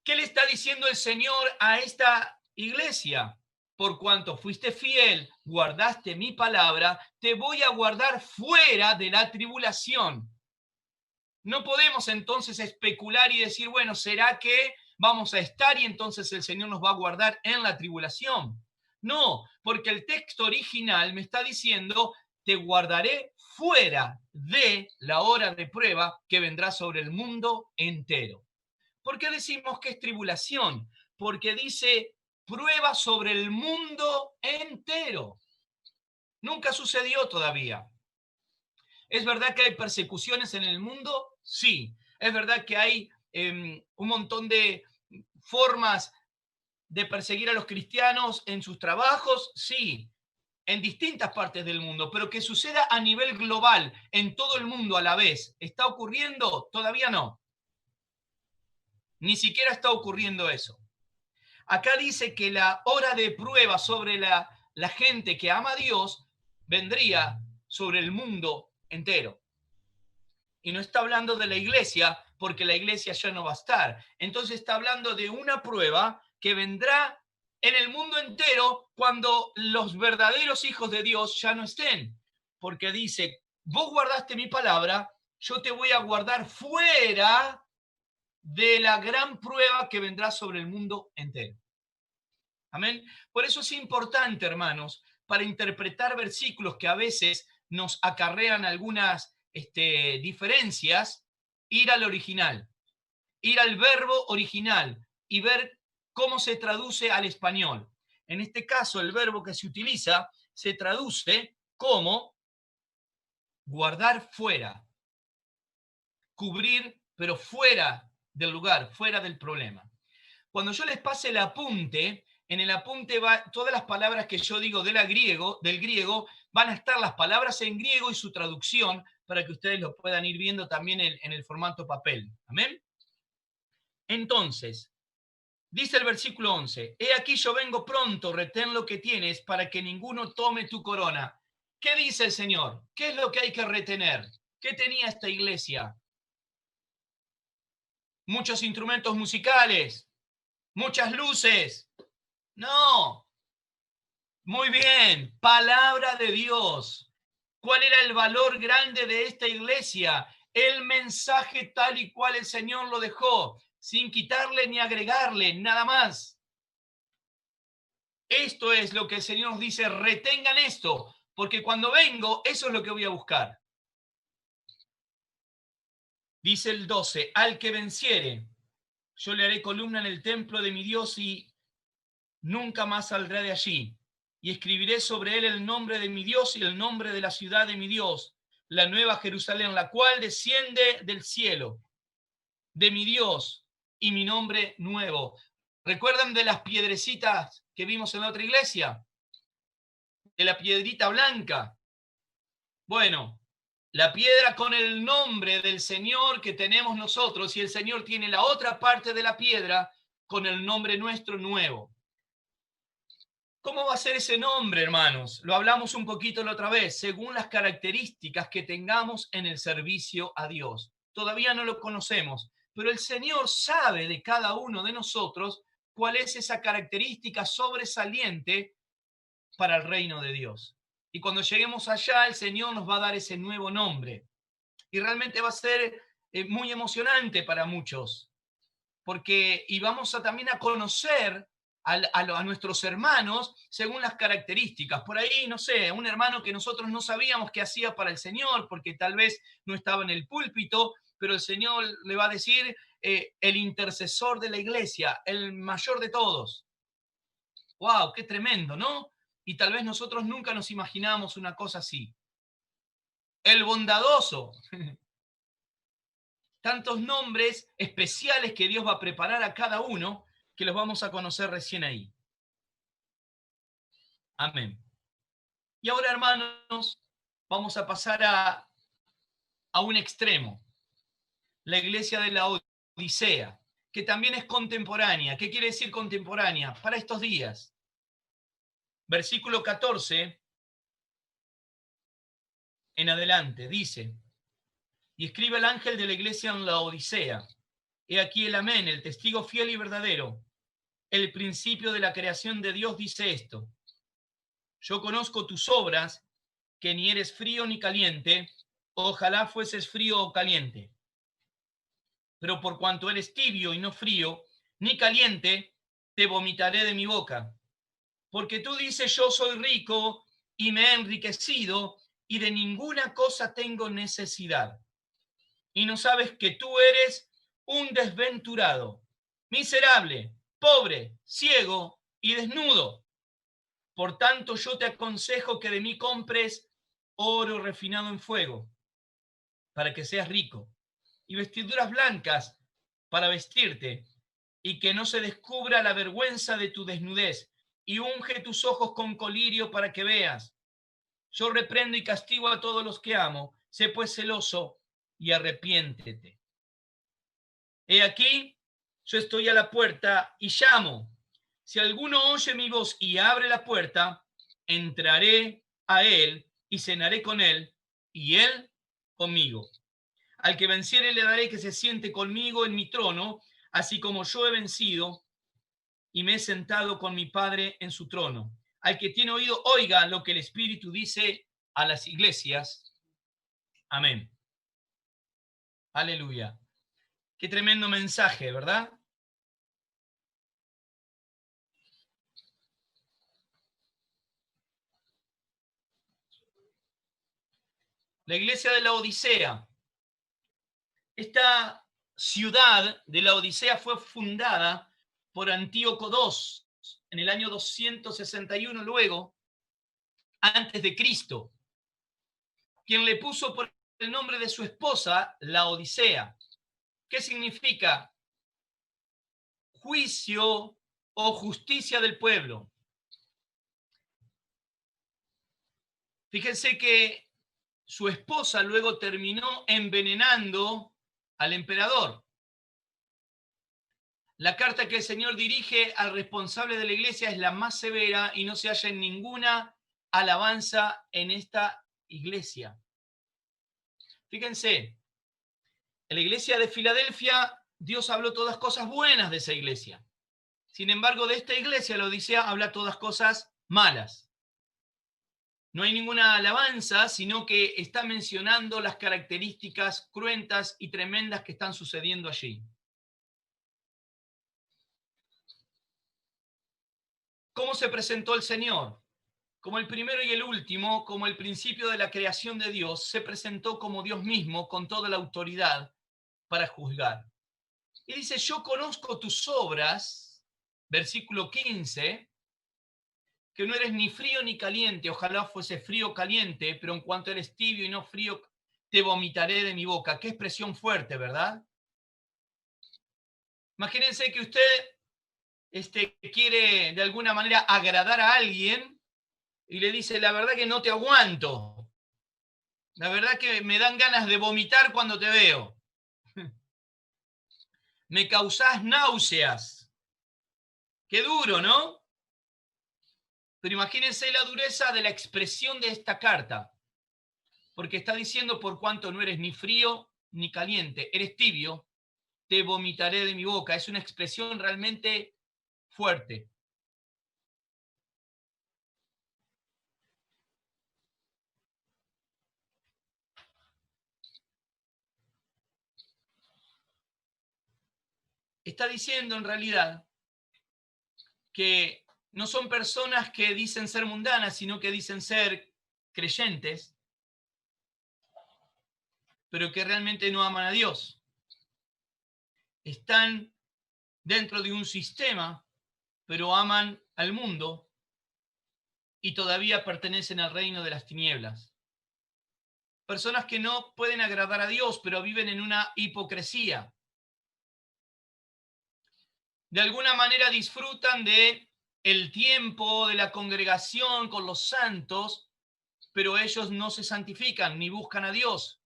¿qué le está diciendo el Señor a esta iglesia? Por cuanto fuiste fiel, guardaste mi palabra, te voy a guardar fuera de la tribulación. No podemos entonces especular y decir, bueno, ¿será que vamos a estar y entonces el Señor nos va a guardar en la tribulación? No, porque el texto original me está diciendo, te guardaré fuera de la hora de prueba que vendrá sobre el mundo entero. ¿Por qué decimos que es tribulación? Porque dice prueba sobre el mundo entero. Nunca sucedió todavía. ¿Es verdad que hay persecuciones en el mundo? Sí. ¿Es verdad que hay un montón de formas de perseguir a los cristianos en sus trabajos? Sí. En distintas partes del mundo, pero que suceda a nivel global, en todo el mundo a la vez, ¿está ocurriendo? Todavía no. Ni siquiera está ocurriendo eso. Acá dice que la hora de prueba sobre la gente que ama a Dios vendría sobre el mundo entero. Y no está hablando de la iglesia, porque la iglesia ya no va a estar. Entonces está hablando de una prueba que vendrá en el mundo entero cuando los verdaderos hijos de Dios ya no estén. Porque dice, vos guardaste mi palabra, yo te voy a guardar fuera de la gran prueba que vendrá sobre el mundo entero. Amén. Por eso es importante, hermanos, para interpretar versículos que a veces nos acarrean algunas diferencias, ir al original, ir al verbo original y ver cómo se traduce al español. En este caso, el verbo que se utiliza se traduce como guardar fuera, cubrir, pero fuera del lugar, fuera del problema. Cuando yo les pase el apunte, en el apunte va todas las palabras que yo digo del griego, van a estar las palabras en griego y su traducción para que ustedes lo puedan ir viendo también en el formato papel. ¿Amén? Entonces, dice el versículo 11, he aquí yo vengo pronto, retén lo que tienes para que ninguno tome tu corona. ¿Qué dice el Señor? ¿Qué es lo que hay que retener? ¿Qué tenía esta iglesia? Muchos instrumentos musicales, muchas luces. No. Muy bien, palabra de Dios. ¿Cuál era el valor grande de esta iglesia? El mensaje tal y cual el Señor lo dejó, sin quitarle ni agregarle, nada más. Esto es lo que el Señor nos dice, retengan esto, porque cuando vengo, eso es lo que voy a buscar. Dice el 12, al que venciere, yo le haré columna en el templo de mi Dios y nunca más saldrá de allí. Y escribiré sobre él el nombre de mi Dios y el nombre de la ciudad de mi Dios, la nueva Jerusalén, la cual desciende del cielo, de mi Dios y mi nombre nuevo. ¿Recuerdan de las piedrecitas que vimos en la otra iglesia? De la piedrita blanca. Bueno, la piedra con el nombre del Señor que tenemos nosotros y el Señor tiene la otra parte de la piedra con el nombre nuestro nuevo. ¿Cómo va a ser ese nombre, hermanos? Lo hablamos un poquito la otra vez, según las características que tengamos en el servicio a Dios. Todavía no lo conocemos, pero el Señor sabe de cada uno de nosotros cuál es esa característica sobresaliente para el reino de Dios. Y cuando lleguemos allá, el Señor nos va a dar ese nuevo nombre. Y realmente va a ser muy emocionante para muchos, porque y vamos a también a conocer a nuestros hermanos según las características. Por ahí, no sé, un hermano que nosotros no sabíamos qué hacía para el Señor, porque tal vez no estaba en el púlpito, pero el Señor le va a decir el intercesor de la iglesia, el mayor de todos. ¡Wow! ¡Qué tremendo!, ¿no? Y tal vez nosotros nunca nos imaginamos una cosa así. El bondadoso. Tantos nombres especiales que Dios va a preparar a cada uno, que los vamos a conocer recién ahí. Amén. Y ahora, hermanos, vamos a pasar a un extremo. La iglesia de la Odisea, que también es contemporánea. ¿Qué quiere decir contemporánea? Para estos días. versículo 14 en adelante, dice: y escribe el ángel de la iglesia en la Odisea. He aquí el amén, el testigo fiel y verdadero, el principio de la creación de Dios, dice esto: yo conozco tus obras, que ni eres frío ni caliente, ojalá fueses frío o caliente. Pero por cuanto eres tibio y no frío ni caliente, te vomitaré de mi boca. Porque tú dices: yo soy rico y me he enriquecido y de ninguna cosa tengo necesidad. Y no sabes que tú eres un desventurado, miserable, pobre, ciego y desnudo. Por tanto, yo te aconsejo que de mí compres oro refinado en fuego, para que seas rico, y vestiduras blancas para vestirte, y que no se descubra la vergüenza de tu desnudez, y unge tus ojos con colirio para que veas. Yo reprendo y castigo a todos los que amo. Sé pues celoso y arrepiéntete. He aquí, yo estoy a la puerta y llamo. Si alguno oye mi voz y abre la puerta, entraré a él y cenaré con él, y él conmigo. Al que venciere le daré que se siente conmigo en mi trono, así como yo he vencido y me he sentado con mi Padre en su trono. Al que tiene oído, oiga lo que el Espíritu dice a las iglesias. Amén. Aleluya. Qué tremendo mensaje, ¿verdad? La iglesia de la Odisea. Esta ciudad de la Odisea fue fundada por Antíoco II en el año 261 luego, antes de Cristo, quien le puso por el nombre de su esposa la Odisea. ¿Qué significa? Juicio o justicia del pueblo. Fíjense que su esposa luego terminó envenenando al emperador. La carta que el Señor dirige al responsable de la iglesia es la más severa y no se halla en ninguna alabanza en esta iglesia. Fíjense, en la iglesia de Filadelfia, Dios habló todas cosas buenas de esa iglesia. Sin embargo, de esta iglesia, la Odisea, habla todas cosas malas. No hay ninguna alabanza, sino que está mencionando las características cruentas y tremendas que están sucediendo allí. ¿Cómo se presentó el Señor? Como el primero y el último, como el principio de la creación de Dios, se presentó como Dios mismo con toda la autoridad para juzgar. Y dice: yo conozco tus obras, versículo 15, que no eres ni frío ni caliente, ojalá fuese frío o caliente, pero en cuanto eres tibio y no frío, te vomitaré de mi boca. Qué expresión fuerte, ¿verdad? Imagínense que usted quiere de alguna manera agradar a alguien y le dice: la verdad que no te aguanto. La verdad que me dan ganas de vomitar cuando te veo. Me causás náuseas. Qué duro, ¿no? Pero imagínense la dureza de la expresión de esta carta. Porque está diciendo: por cuanto no eres ni frío ni caliente, eres tibio, te vomitaré de mi boca. Es una expresión realmente fuerte. Está diciendo en realidad que no son personas que dicen ser mundanas, sino que dicen ser creyentes, pero que realmente no aman a Dios. Están dentro de un sistema, pero aman al mundo y todavía pertenecen al reino de las tinieblas. Personas que no pueden agradar a Dios, pero viven en una hipocresía. De alguna manera disfrutan de el tiempo de la congregación con los santos, pero ellos no se santifican ni buscan a Dios.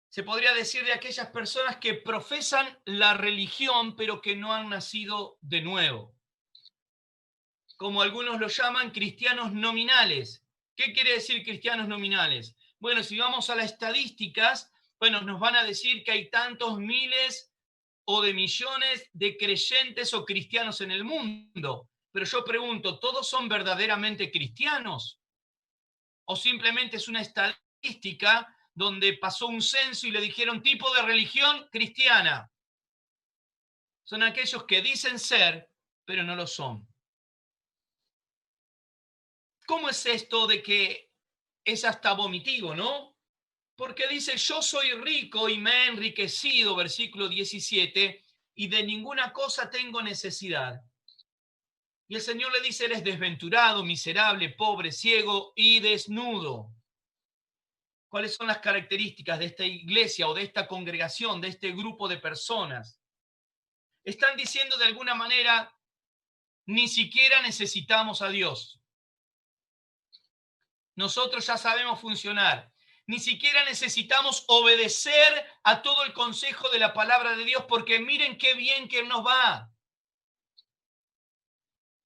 Se podría decir de aquellas personas que profesan la religión, pero que no han nacido de nuevo. como algunos lo llaman, cristianos nominales. ¿Qué quiere decir cristianos nominales? Bueno, si vamos a las estadísticas, bueno, nos van a decir que hay tantos miles o de millones de creyentes o cristianos en el mundo. Pero yo pregunto, ¿todos son verdaderamente cristianos? ¿O simplemente es una estadística donde pasó un censo y le dijeron tipo de religión cristiana? Son aquellos que dicen ser, pero no lo son. ¿Cómo es esto de que es hasta vomitivo, no? Porque dice, yo soy rico y me he enriquecido, versículo 17, y de ninguna cosa tengo necesidad. Y el Señor le dice, eres desventurado, miserable, pobre, ciego y desnudo. ¿Cuáles son las características de esta iglesia o de esta congregación, de este grupo de personas? Están diciendo de alguna manera, ni siquiera necesitamos a Dios. Nosotros ya sabemos funcionar. Ni siquiera necesitamos obedecer a todo el consejo de la palabra de Dios, porque miren qué bien que nos va.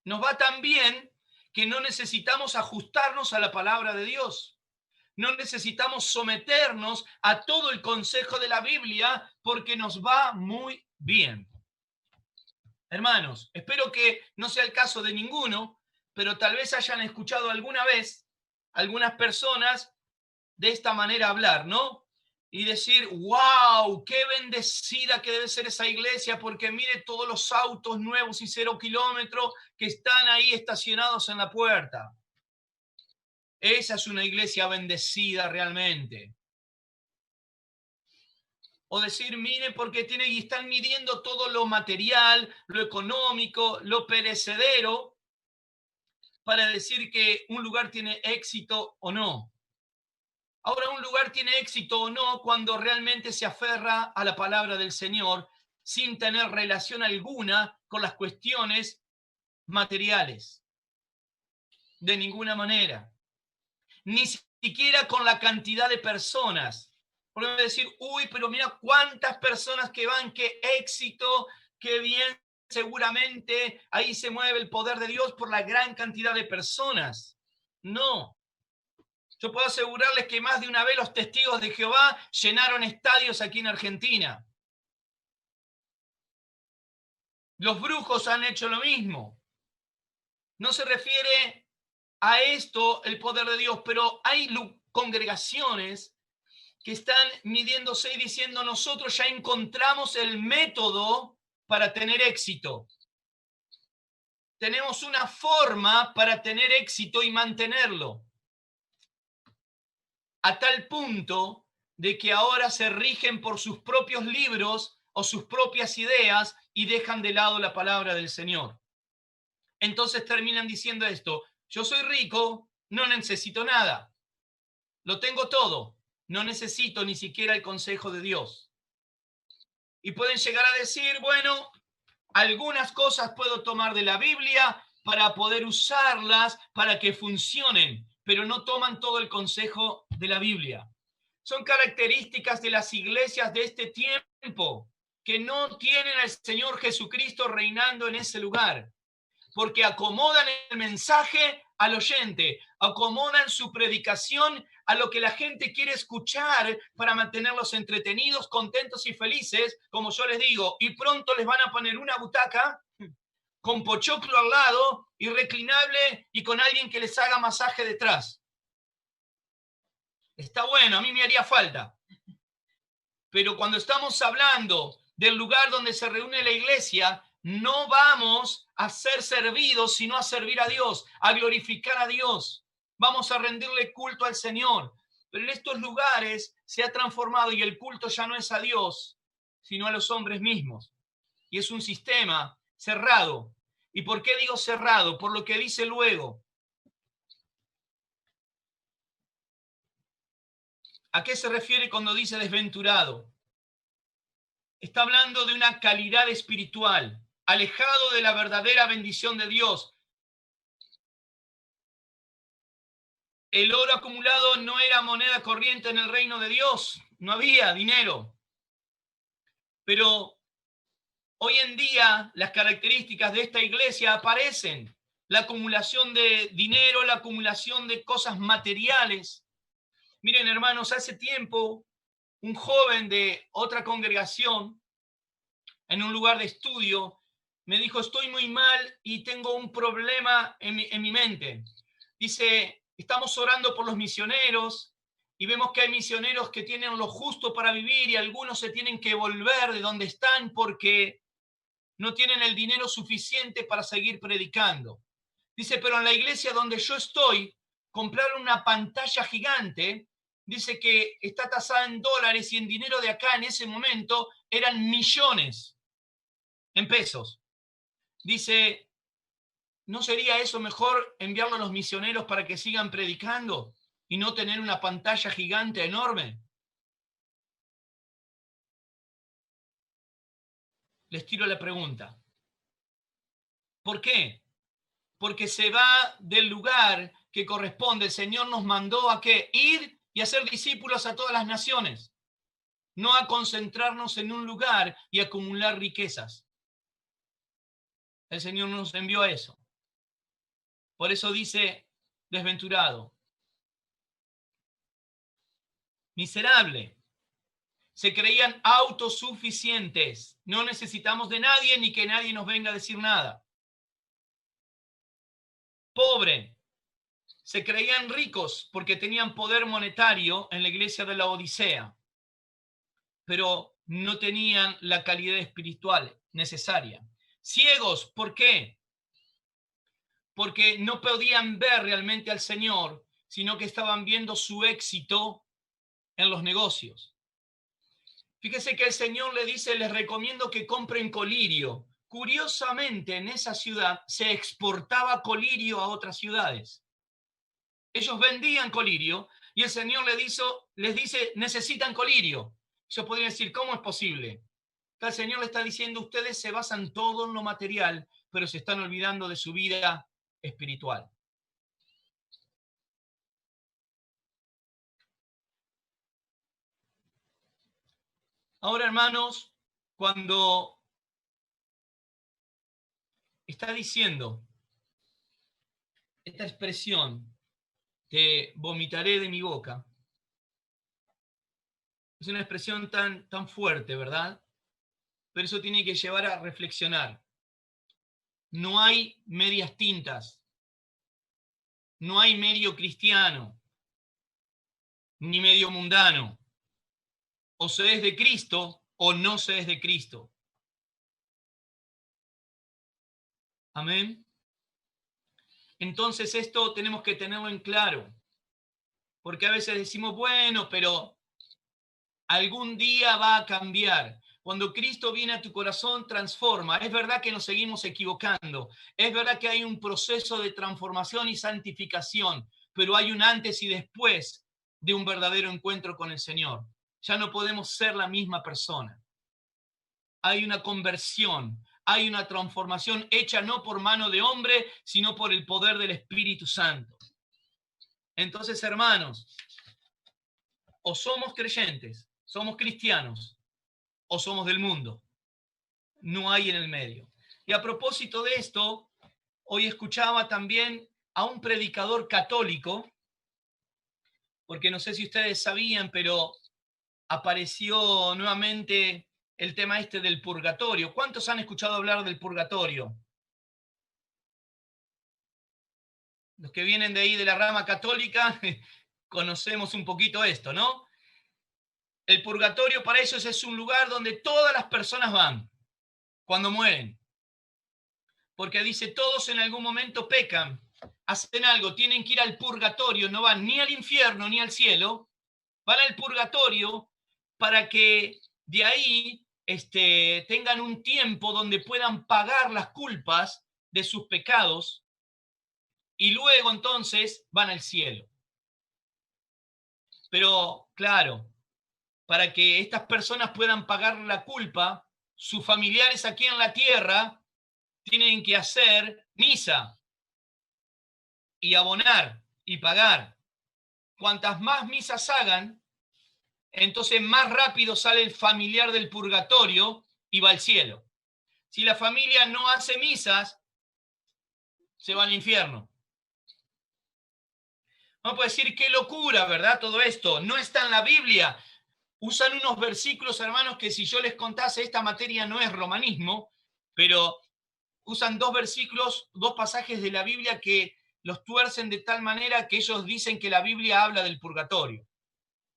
Nos va tan bien que no necesitamos ajustarnos a la palabra de Dios. No necesitamos someternos a todo el consejo de la Biblia porque nos va muy bien. Hermanos, espero que no sea el caso de ninguno, pero tal vez hayan escuchado alguna vez algunas personas de esta manera hablar, ¿no? Y decir, wow, qué bendecida que debe ser esa iglesia, porque mire todos los autos nuevos y 0 kilómetros que están ahí estacionados en la puerta. Esa es una iglesia bendecida realmente. O decir, mire, porque y están midiendo todo lo material, lo económico, lo perecedero, para decir que un lugar tiene éxito o no. Ahora, un lugar tiene éxito o no cuando realmente se aferra a la palabra del Señor sin tener relación alguna con las cuestiones materiales. De ninguna manera. Ni siquiera con la cantidad de personas. Podemos decir, uy, pero mira cuántas personas que van, qué éxito, qué bien, seguramente ahí se mueve el poder de Dios por la gran cantidad de personas. No. Yo puedo asegurarles que más de una vez los testigos de Jehová llenaron estadios aquí en Argentina. Los brujos han hecho lo mismo. No se refiere a esto el poder de Dios, pero hay congregaciones que están midiéndose y diciendo, nosotros ya encontramos el método para tener éxito. Tenemos una forma para tener éxito y mantenerlo. A tal punto de que ahora se rigen por sus propios libros o sus propias ideas y dejan de lado la palabra del Señor. Entonces terminan diciendo esto, yo soy rico, no necesito nada, lo tengo todo, no necesito ni siquiera el consejo de Dios. Y pueden llegar a decir, bueno, algunas cosas puedo tomar de la Biblia para poder usarlas para que funcionen, pero no toman todo el consejo de la Biblia. Son características de las iglesias de este tiempo, que no tienen al Señor Jesucristo reinando en ese lugar, porque acomodan el mensaje al oyente, acomodan su predicación a lo que la gente quiere escuchar para mantenerlos entretenidos, contentos y felices, como yo les digo, y pronto les van a poner una butaca con pochoclo al lado y reclinable y con alguien que les haga masaje detrás. Está bueno, a mí me haría falta. Pero cuando estamos hablando del lugar donde se reúne la iglesia, no vamos a ser servidos, sino a servir a Dios, a glorificar a Dios. Vamos a rendirle culto al Señor. Pero en estos lugares se ha transformado y el culto ya no es a Dios, sino a los hombres mismos. Y es un sistema cerrado. ¿Y por qué digo cerrado? Por lo que dice luego. ¿A qué se refiere cuando dice desventurado? Está hablando de una calidad espiritual, alejado de la verdadera bendición de Dios. El oro acumulado no era moneda corriente en el reino de Dios, no había dinero. Pero hoy en día las características de esta iglesia aparecen. la acumulación de dinero, la acumulación de cosas materiales. Miren, hermanos, hace tiempo un joven de otra congregación, en un lugar de estudio, me dijo, estoy muy mal y tengo un problema en mi mente. Dice, estamos orando por los misioneros y vemos que hay misioneros que tienen lo justo para vivir y algunos se tienen que volver de donde están porque no tienen el dinero suficiente para seguir predicando. Dice, pero en la iglesia donde yo estoy, compraron una pantalla gigante, dice que está tasada en dólares y en dinero de acá en ese momento eran millones en pesos. Dice, ¿no sería eso mejor enviarlo a los misioneros para que sigan predicando y no tener una pantalla gigante enorme? Les tiro la pregunta. ¿Por qué? Porque se va del lugar que corresponde. El Señor nos mandó a ¿qué? Ir y hacer discípulos a todas las naciones, no a concentrarnos en un lugar y acumular riquezas. El Señor nos envió a eso. Por eso dice, desventurado, miserable. Se creían autosuficientes. No necesitamos de nadie ni que nadie nos venga a decir nada. Pobre. Se creían ricos porque tenían poder monetario en la iglesia de la Odisea, pero no tenían la calidad espiritual necesaria. Ciegos, ¿por qué? Porque no podían ver realmente al Señor, sino que estaban viendo su éxito en los negocios. Fíjese que el Señor le dice, les recomiendo que compren colirio. Curiosamente, en esa ciudad se exportaba colirio a otras ciudades. Ellos vendían colirio y el Señor les dice, necesitan colirio. Yo podría decir, ¿cómo es posible? El Señor le está diciendo, ustedes se basan todo en lo material, pero se están olvidando de su vida espiritual. Ahora, hermanos, cuando está diciendo esta expresión, te vomitaré de mi boca, es una expresión tan fuerte, ¿verdad? Pero eso tiene que llevar a reflexionar. No hay medias tintas, no hay medio cristiano, ni medio mundano. O se es de Cristo o no se es de Cristo. Amén. Entonces esto tenemos que tenerlo en claro, porque a veces decimos, bueno, pero algún día va a cambiar. Cuando Cristo viene a tu corazón, transforma. Es verdad que nos seguimos equivocando. Es verdad que hay un proceso de transformación y santificación, pero hay un antes y después de un verdadero encuentro con el Señor. Ya no podemos ser la misma persona. Hay una conversión, hay una transformación hecha no por mano de hombre, sino por el poder del Espíritu Santo. Entonces, hermanos, o somos creyentes, somos cristianos, o somos del mundo. No hay en el medio. Y a propósito de esto, hoy escuchaba también a un predicador católico, porque no sé si ustedes sabían, pero apareció nuevamente el tema este del purgatorio. ¿Cuántos han escuchado hablar del purgatorio? Los que vienen de ahí de la rama católica conocemos un poquito esto, ¿no? El purgatorio para ellos es un lugar donde todas las personas van cuando mueren. Porque dice, todos en algún momento pecan, hacen algo, tienen que ir al purgatorio, no van ni al infierno ni al cielo, van al purgatorio para que de ahí tengan un tiempo donde puedan pagar las culpas de sus pecados y luego entonces van al cielo. Pero claro, para que estas personas puedan pagar la culpa, sus familiares aquí en la tierra tienen que hacer misa y abonar y pagar. Cuantas más misas hagan, entonces más rápido sale el familiar del purgatorio y va al cielo. Si la familia no hace misas, se va al infierno. No puede decir qué locura, ¿verdad? Todo esto no está en la Biblia. Usan unos versículos, hermanos, que si yo les contase, esta materia no es romanismo, pero usan dos versículos, dos pasajes de la Biblia que los tuercen de tal manera que ellos dicen que la Biblia habla del purgatorio.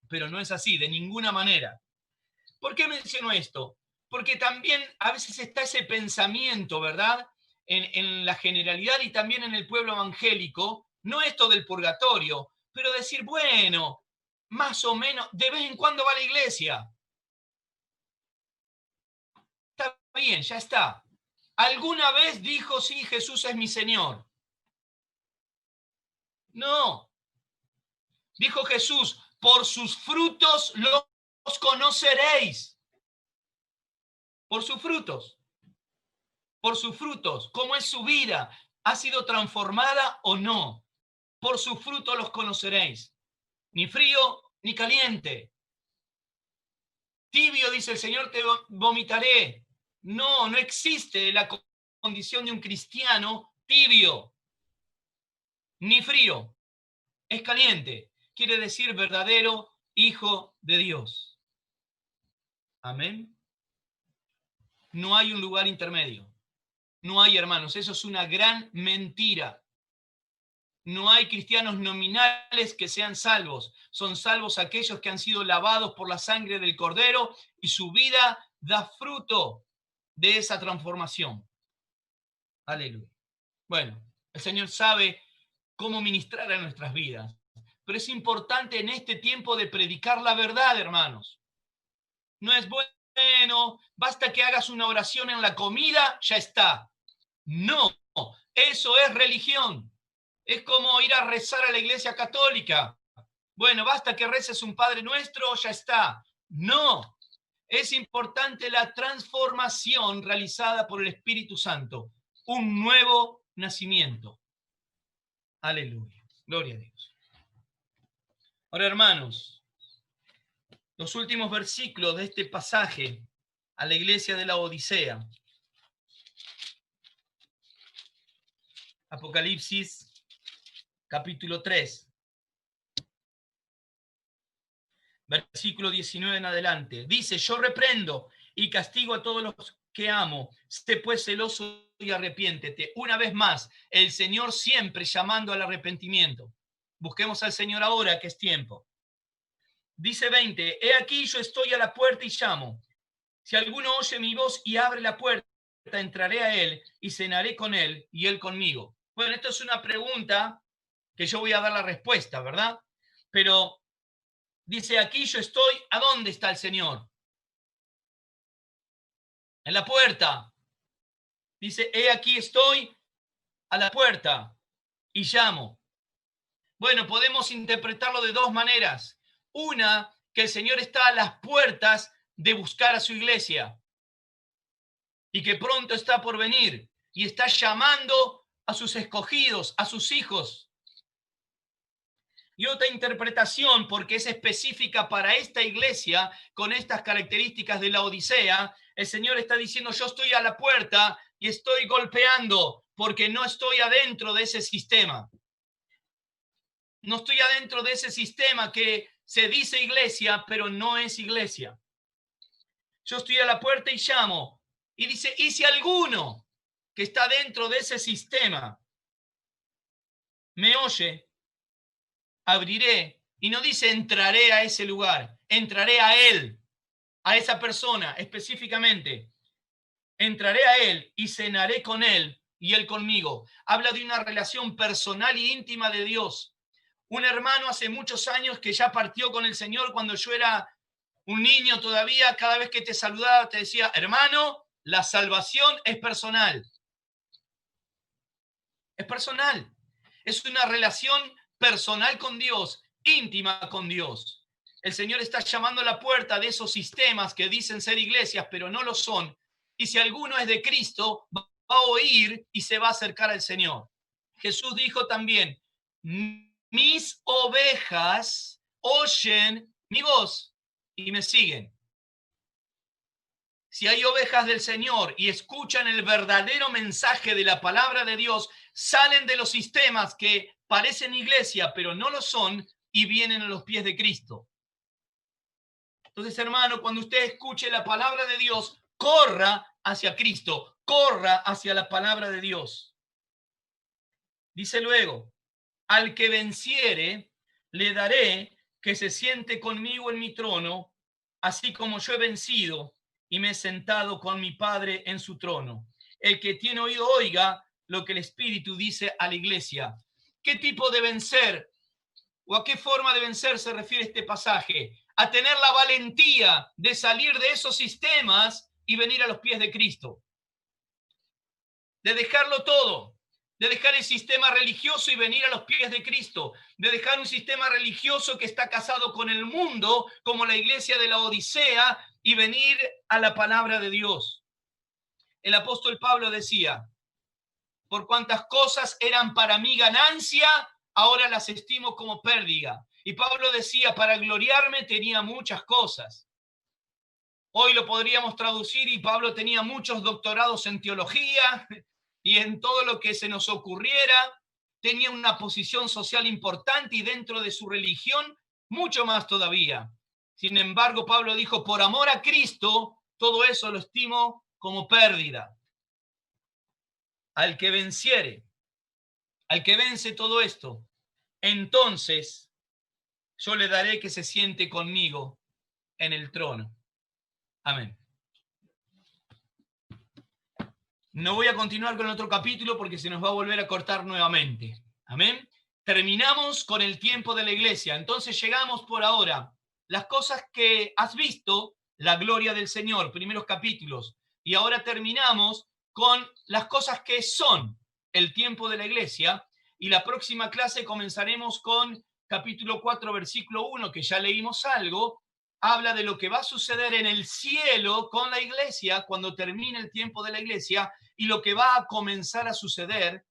Pero no es así, de ninguna manera. ¿Por qué menciono esto? Porque también a veces está ese pensamiento, ¿verdad? En la generalidad y también en el pueblo evangélico, no esto del purgatorio, pero decir, bueno, más o menos, de vez en cuando va a la iglesia. Está bien, ya está. ¿Alguna vez dijo, sí, Jesús es mi Señor? No. Dijo Jesús, por sus frutos los conoceréis. Por sus frutos. Por sus frutos. ¿Cómo es su vida? ¿Ha sido transformada o no? Por sus frutos los conoceréis. Ni frío ni caliente. Tibio, dice el Señor, te vomitaré. No, no existe la condición de un cristiano tibio. Ni frío. Es caliente. Quiere decir verdadero hijo de Dios. Amén. No hay un lugar intermedio. No hay, hermanos. Eso es una gran mentira. No hay cristianos nominales que sean salvos. Son salvos aquellos que han sido lavados por la sangre del Cordero y su vida da fruto de esa transformación. Aleluya. Bueno, el Señor sabe cómo ministrar a nuestras vidas. Pero es importante en este tiempo de predicar la verdad, hermanos. No es bueno, basta que hagas una oración en la comida, ya está. No, eso es religión. Es como ir a rezar a la iglesia católica. Bueno, basta que reces un Padre Nuestro, ya está. No, es importante la transformación realizada por el Espíritu Santo. Un nuevo nacimiento. Aleluya. Gloria a Dios. Ahora, hermanos, los últimos versículos de este pasaje a la iglesia de la Odisea. Apocalipsis, capítulo 3. Versículo 19 en adelante. Dice, yo reprendo y castigo a todos los que amo. Sé pues celoso y arrepiéntete. Una vez más, el Señor siempre llamando al arrepentimiento. Busquemos al Señor ahora, que es tiempo. Dice 20, he aquí yo estoy a la puerta y llamo. Si alguno oye mi voz y abre la puerta, entraré a él y cenaré con él y él conmigo. Bueno, esto es una pregunta que yo voy a dar la respuesta, ¿verdad? Pero dice, aquí yo estoy, ¿a dónde está el Señor? En la puerta. Dice, he aquí estoy a la puerta y llamo. Bueno, podemos interpretarlo de dos maneras. Una, que el Señor está a las puertas de buscar a su iglesia y que pronto está por venir y está llamando a sus escogidos, a sus hijos. Y otra interpretación, porque es específica para esta iglesia, con estas características de la Odisea, el Señor está diciendo, yo estoy a la puerta y estoy golpeando, porque no estoy adentro de ese sistema. No estoy adentro de ese sistema que se dice iglesia, pero no es iglesia. Yo estoy a la puerta y llamo. Y dice, y si alguno que está dentro de ese sistema me oye, abriré, y no dice entraré a ese lugar, entraré a él, a esa persona específicamente. Entraré a él y cenaré con él y él conmigo. Habla de una relación personal y íntima de Dios. Un hermano hace muchos años que ya partió con el Señor, cuando yo era un niño todavía, cada vez que te saludaba te decía, hermano, la salvación es personal. Es personal. Es una relación personal con Dios, íntima con Dios. El Señor está llamando a la puerta de esos sistemas que dicen ser iglesias, pero no lo son. Y si alguno es de Cristo, va a oír y se va a acercar al Señor. Jesús dijo también, mis ovejas oyen mi voz y me siguen. Si hay ovejas del Señor y escuchan el verdadero mensaje de la palabra de Dios, salen de los sistemas que parecen iglesia, pero no lo son, y vienen a los pies de Cristo. Entonces, hermano, cuando usted escuche la palabra de Dios, corra hacia Cristo, corra hacia la palabra de Dios. Dice luego, al que venciere, le daré que se siente conmigo en mi trono, así como yo he vencido y me he sentado con mi Padre en su trono. El que tiene oído, oiga lo que el Espíritu dice a la iglesia. ¿Qué tipo de vencer o a qué forma de vencer se refiere este pasaje? A tener la valentía de salir de esos sistemas y venir a los pies de Cristo. De dejarlo todo, de dejar el sistema religioso y venir a los pies de Cristo, de dejar un sistema religioso que está casado con el mundo, como la iglesia de la Odisea, y venir a la palabra de Dios. El apóstol Pablo decía, por cuantas cosas eran para mí ganancia, ahora las estimo como pérdida. Y Pablo decía, para gloriarme tenía muchas cosas. Hoy lo podríamos traducir y Pablo tenía muchos doctorados en teología y en todo lo que se nos ocurriera. Tenía una posición social importante y dentro de su religión mucho más todavía. Sin embargo, Pablo dijo, por amor a Cristo, todo eso lo estimo como pérdida. Al que venciere, al que vence todo esto, entonces yo le daré que se siente conmigo en el trono. Amén. No voy a continuar con otro capítulo porque se nos va a volver a cortar nuevamente. Amén. Terminamos con el tiempo de la iglesia. Entonces llegamos por ahora. Las cosas que has visto, la gloria del Señor, primeros capítulos. Y ahora terminamos con las cosas que son el tiempo de la iglesia. Y la próxima clase comenzaremos con capítulo 4, versículo 1, que ya leímos algo. Habla de lo que va a suceder en el cielo con la iglesia cuando termine el tiempo de la iglesia y lo que va a comenzar a suceder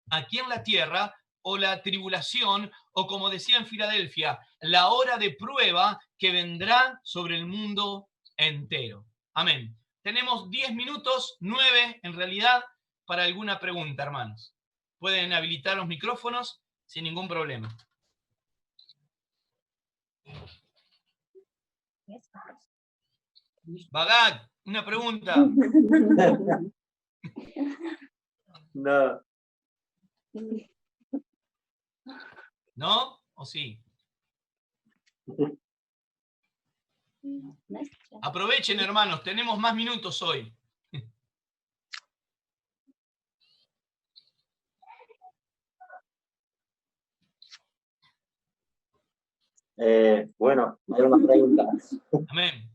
aquí en la tierra, o la tribulación, o como decía en Filadelfia, la hora de prueba que vendrá sobre el mundo entero. Amén. Tenemos 10 minutos, 9 en realidad, para alguna pregunta, hermanos. Pueden habilitar los micrófonos sin ningún problema. Bagad, una pregunta. No. ¿No? ¿O sí? Aprovechen, hermanos, tenemos más minutos hoy. Bueno, hay una pregunta. Amén.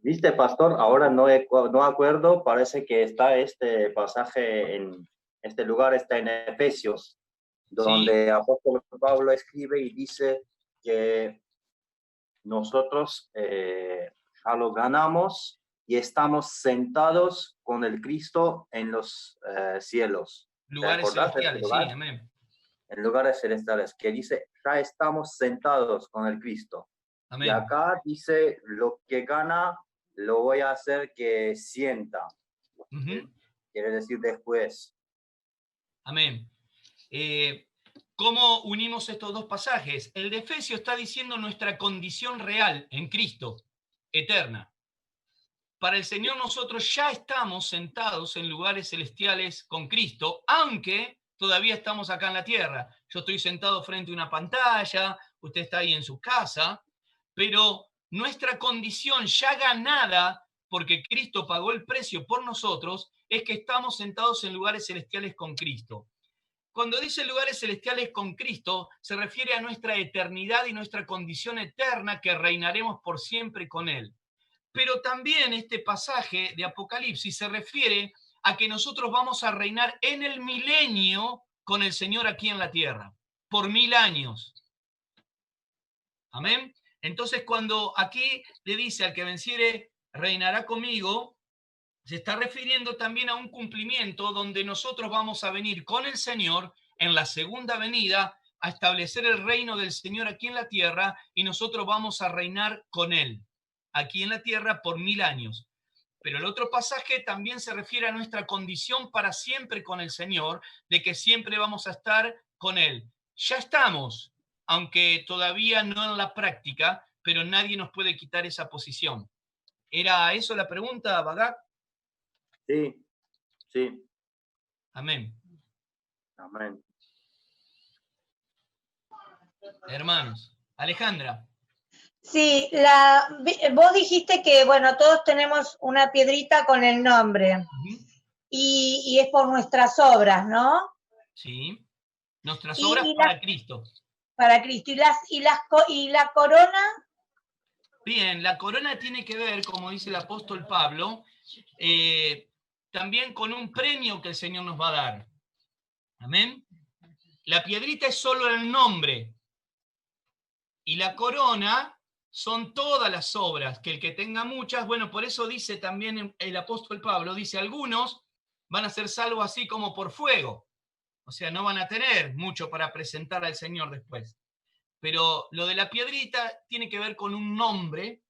¿Viste, pastor? Ahora no acuerdo, parece que está este pasaje en este lugar, está en Efesios, donde Sí. apóstol Pablo escribe y dice que nosotros ya lo ganamos y estamos sentados con el Cristo en los cielos. Lugares ¿Te acordás de este celestiales, lugar? sí, amén. En lugares celestiales, que dice, ya estamos sentados con el Cristo. Amén. Y acá dice, lo que gana, lo voy a hacer que sienta. Uh-huh. Quiere decir después. Amén. ¿Cómo unimos estos dos pasajes? El de Efesios está diciendo nuestra condición real en Cristo, eterna. Para el Señor nosotros ya estamos sentados en lugares celestiales con Cristo, aunque todavía estamos acá en la tierra. Yo estoy sentado frente a una pantalla, usted está ahí en su casa, pero nuestra condición ya ganada, porque Cristo pagó el precio por nosotros, es que estamos sentados en lugares celestiales con Cristo. Cuando dice lugares celestiales con Cristo, se refiere a nuestra eternidad y nuestra condición eterna que reinaremos por siempre con Él. Pero también este pasaje de Apocalipsis se refiere a que nosotros vamos a reinar en el milenio con el Señor aquí en la tierra, por 1000 años. Amén. Entonces, cuando aquí le dice al que venciere, reinará conmigo, se está refiriendo también a un cumplimiento donde nosotros vamos a venir con el Señor en la segunda venida a establecer el reino del Señor aquí en la tierra y nosotros vamos a reinar con Él. aquí en la tierra por 1000 años. Pero el otro pasaje también se refiere a nuestra condición para siempre con el Señor, de que siempre vamos a estar con Él. Ya estamos, aunque todavía no en la práctica, pero nadie nos puede quitar esa posición. ¿Era eso la pregunta, Bagak? Sí, sí, Amén. amén. Hermanos. Alejandra. Sí, vos dijiste que, bueno, todos tenemos una piedrita con el nombre y es por nuestras obras, ¿no? Sí. Nuestras obras para Cristo. Para Cristo. ¿Y la corona? Bien, la corona tiene que ver, como dice el apóstol Pablo, también con un premio que el Señor nos va a dar. Amén. La piedrita es solo el nombre. Y la corona son todas las obras, que el que tenga muchas, bueno, por eso dice también el apóstol Pablo, dice, algunos van a ser salvos así como por fuego. O sea, no van a tener mucho para presentar al Señor después. Pero lo de la piedrita tiene que ver con un nombre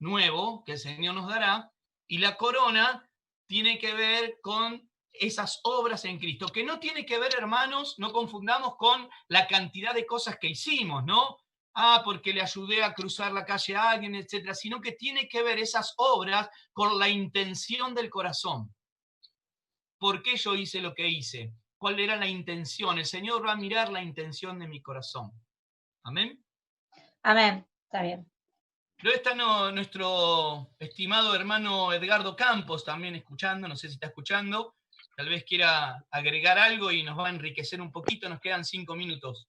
nuevo que el Señor nos dará, y la corona tiene que ver con esas obras en Cristo, que no tiene que ver, hermanos, no confundamos con la cantidad de cosas que hicimos, ¿no? Porque le ayudé a cruzar la calle a alguien, etcétera, sino que tiene que ver esas obras con la intención del corazón. ¿Por qué yo hice lo que hice? ¿Cuál era la intención? El Señor va a mirar la intención de mi corazón. Amén. Amén, está bien. Luego está nuestro estimado hermano Edgardo Campos también escuchando, no sé si está escuchando, tal vez quiera agregar algo y nos va a enriquecer un poquito, nos quedan 5 minutos.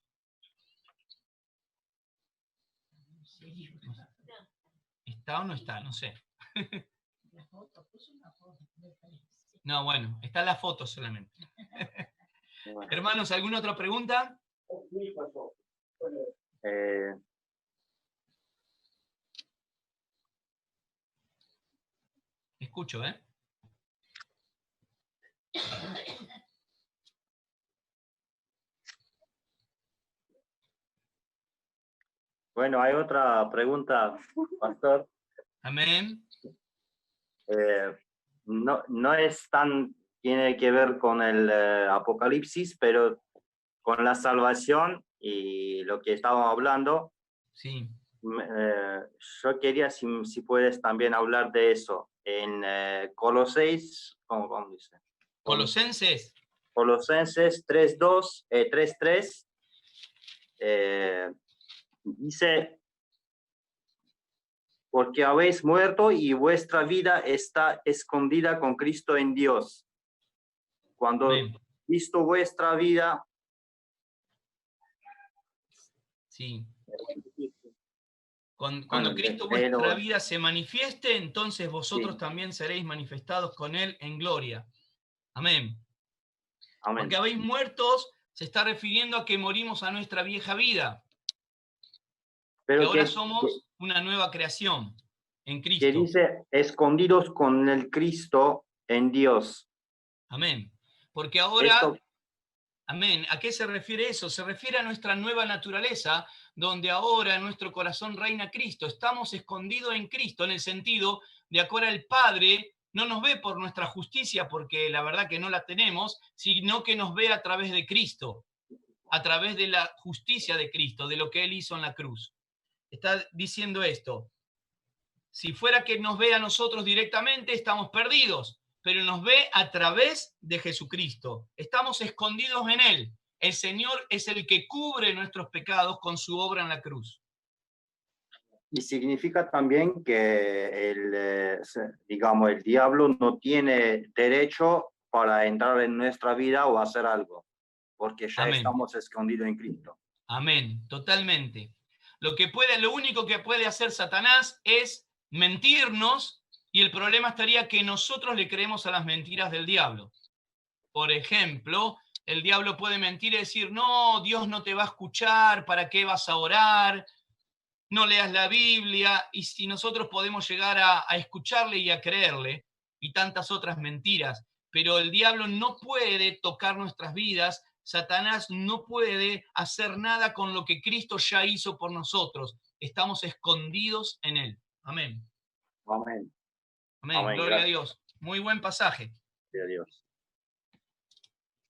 ¿Está o no está? No sé. No, bueno, está la foto solamente. Hermanos, ¿alguna otra pregunta? Escucho, ¿eh? Bueno, hay otra pregunta, pastor. Amén. No es tan, tiene que ver con el Apocalipsis, pero con la salvación y lo que estábamos hablando. Sí. Yo quería, si puedes también hablar de eso. En Colosenses, ¿cómo dice? Colosenses. Colosenses 3:2, 3:3, dice, porque habéis muerto y vuestra vida está escondida con Cristo en Dios. Cuando Amén. Cristo vuestra vida... Sí. Cuando Cristo vuestra vida se manifieste, entonces vosotros también seréis manifestados con Él en gloria. Amén. Amén. Porque habéis muertos, se está refiriendo a que morimos a nuestra vieja vida. Pero que ahora somos una nueva creación en Cristo. Que dice, escondidos con el Cristo en Dios. Amén. Porque ahora... Amén. ¿A qué se refiere eso? Se refiere a nuestra nueva naturaleza, donde ahora en nuestro corazón reina Cristo. Estamos escondidos en Cristo, en el sentido de que ahora el Padre no nos ve por nuestra justicia, porque la verdad que no la tenemos, sino que nos ve a través de Cristo, a través de la justicia de Cristo, de lo que Él hizo en la cruz. Está diciendo esto. Si fuera que nos ve a nosotros directamente, estamos perdidos, pero nos ve a través de Jesucristo. Estamos escondidos en Él. El Señor es el que cubre nuestros pecados con su obra en la cruz. Y significa también que digamos, el diablo no tiene derecho para entrar en nuestra vida o hacer algo, porque ya Amén. Estamos escondidos en Cristo. Amén, totalmente. Lo único que puede hacer Satanás es mentirnos, y el problema estaría que nosotros le creemos a las mentiras del diablo. Por ejemplo, el diablo puede mentir y decir, no, Dios no te va a escuchar, ¿para qué vas a orar? No leas la Biblia. Y si nosotros podemos llegar a escucharle y a creerle, y tantas otras mentiras, pero el diablo no puede tocar nuestras vidas. Satanás no puede hacer nada con lo que Cristo ya hizo por nosotros. Estamos escondidos en Él. Amén. Amén. Amén. Amén, Gloria a gracias. Dios. Muy buen pasaje. Gloria a Dios.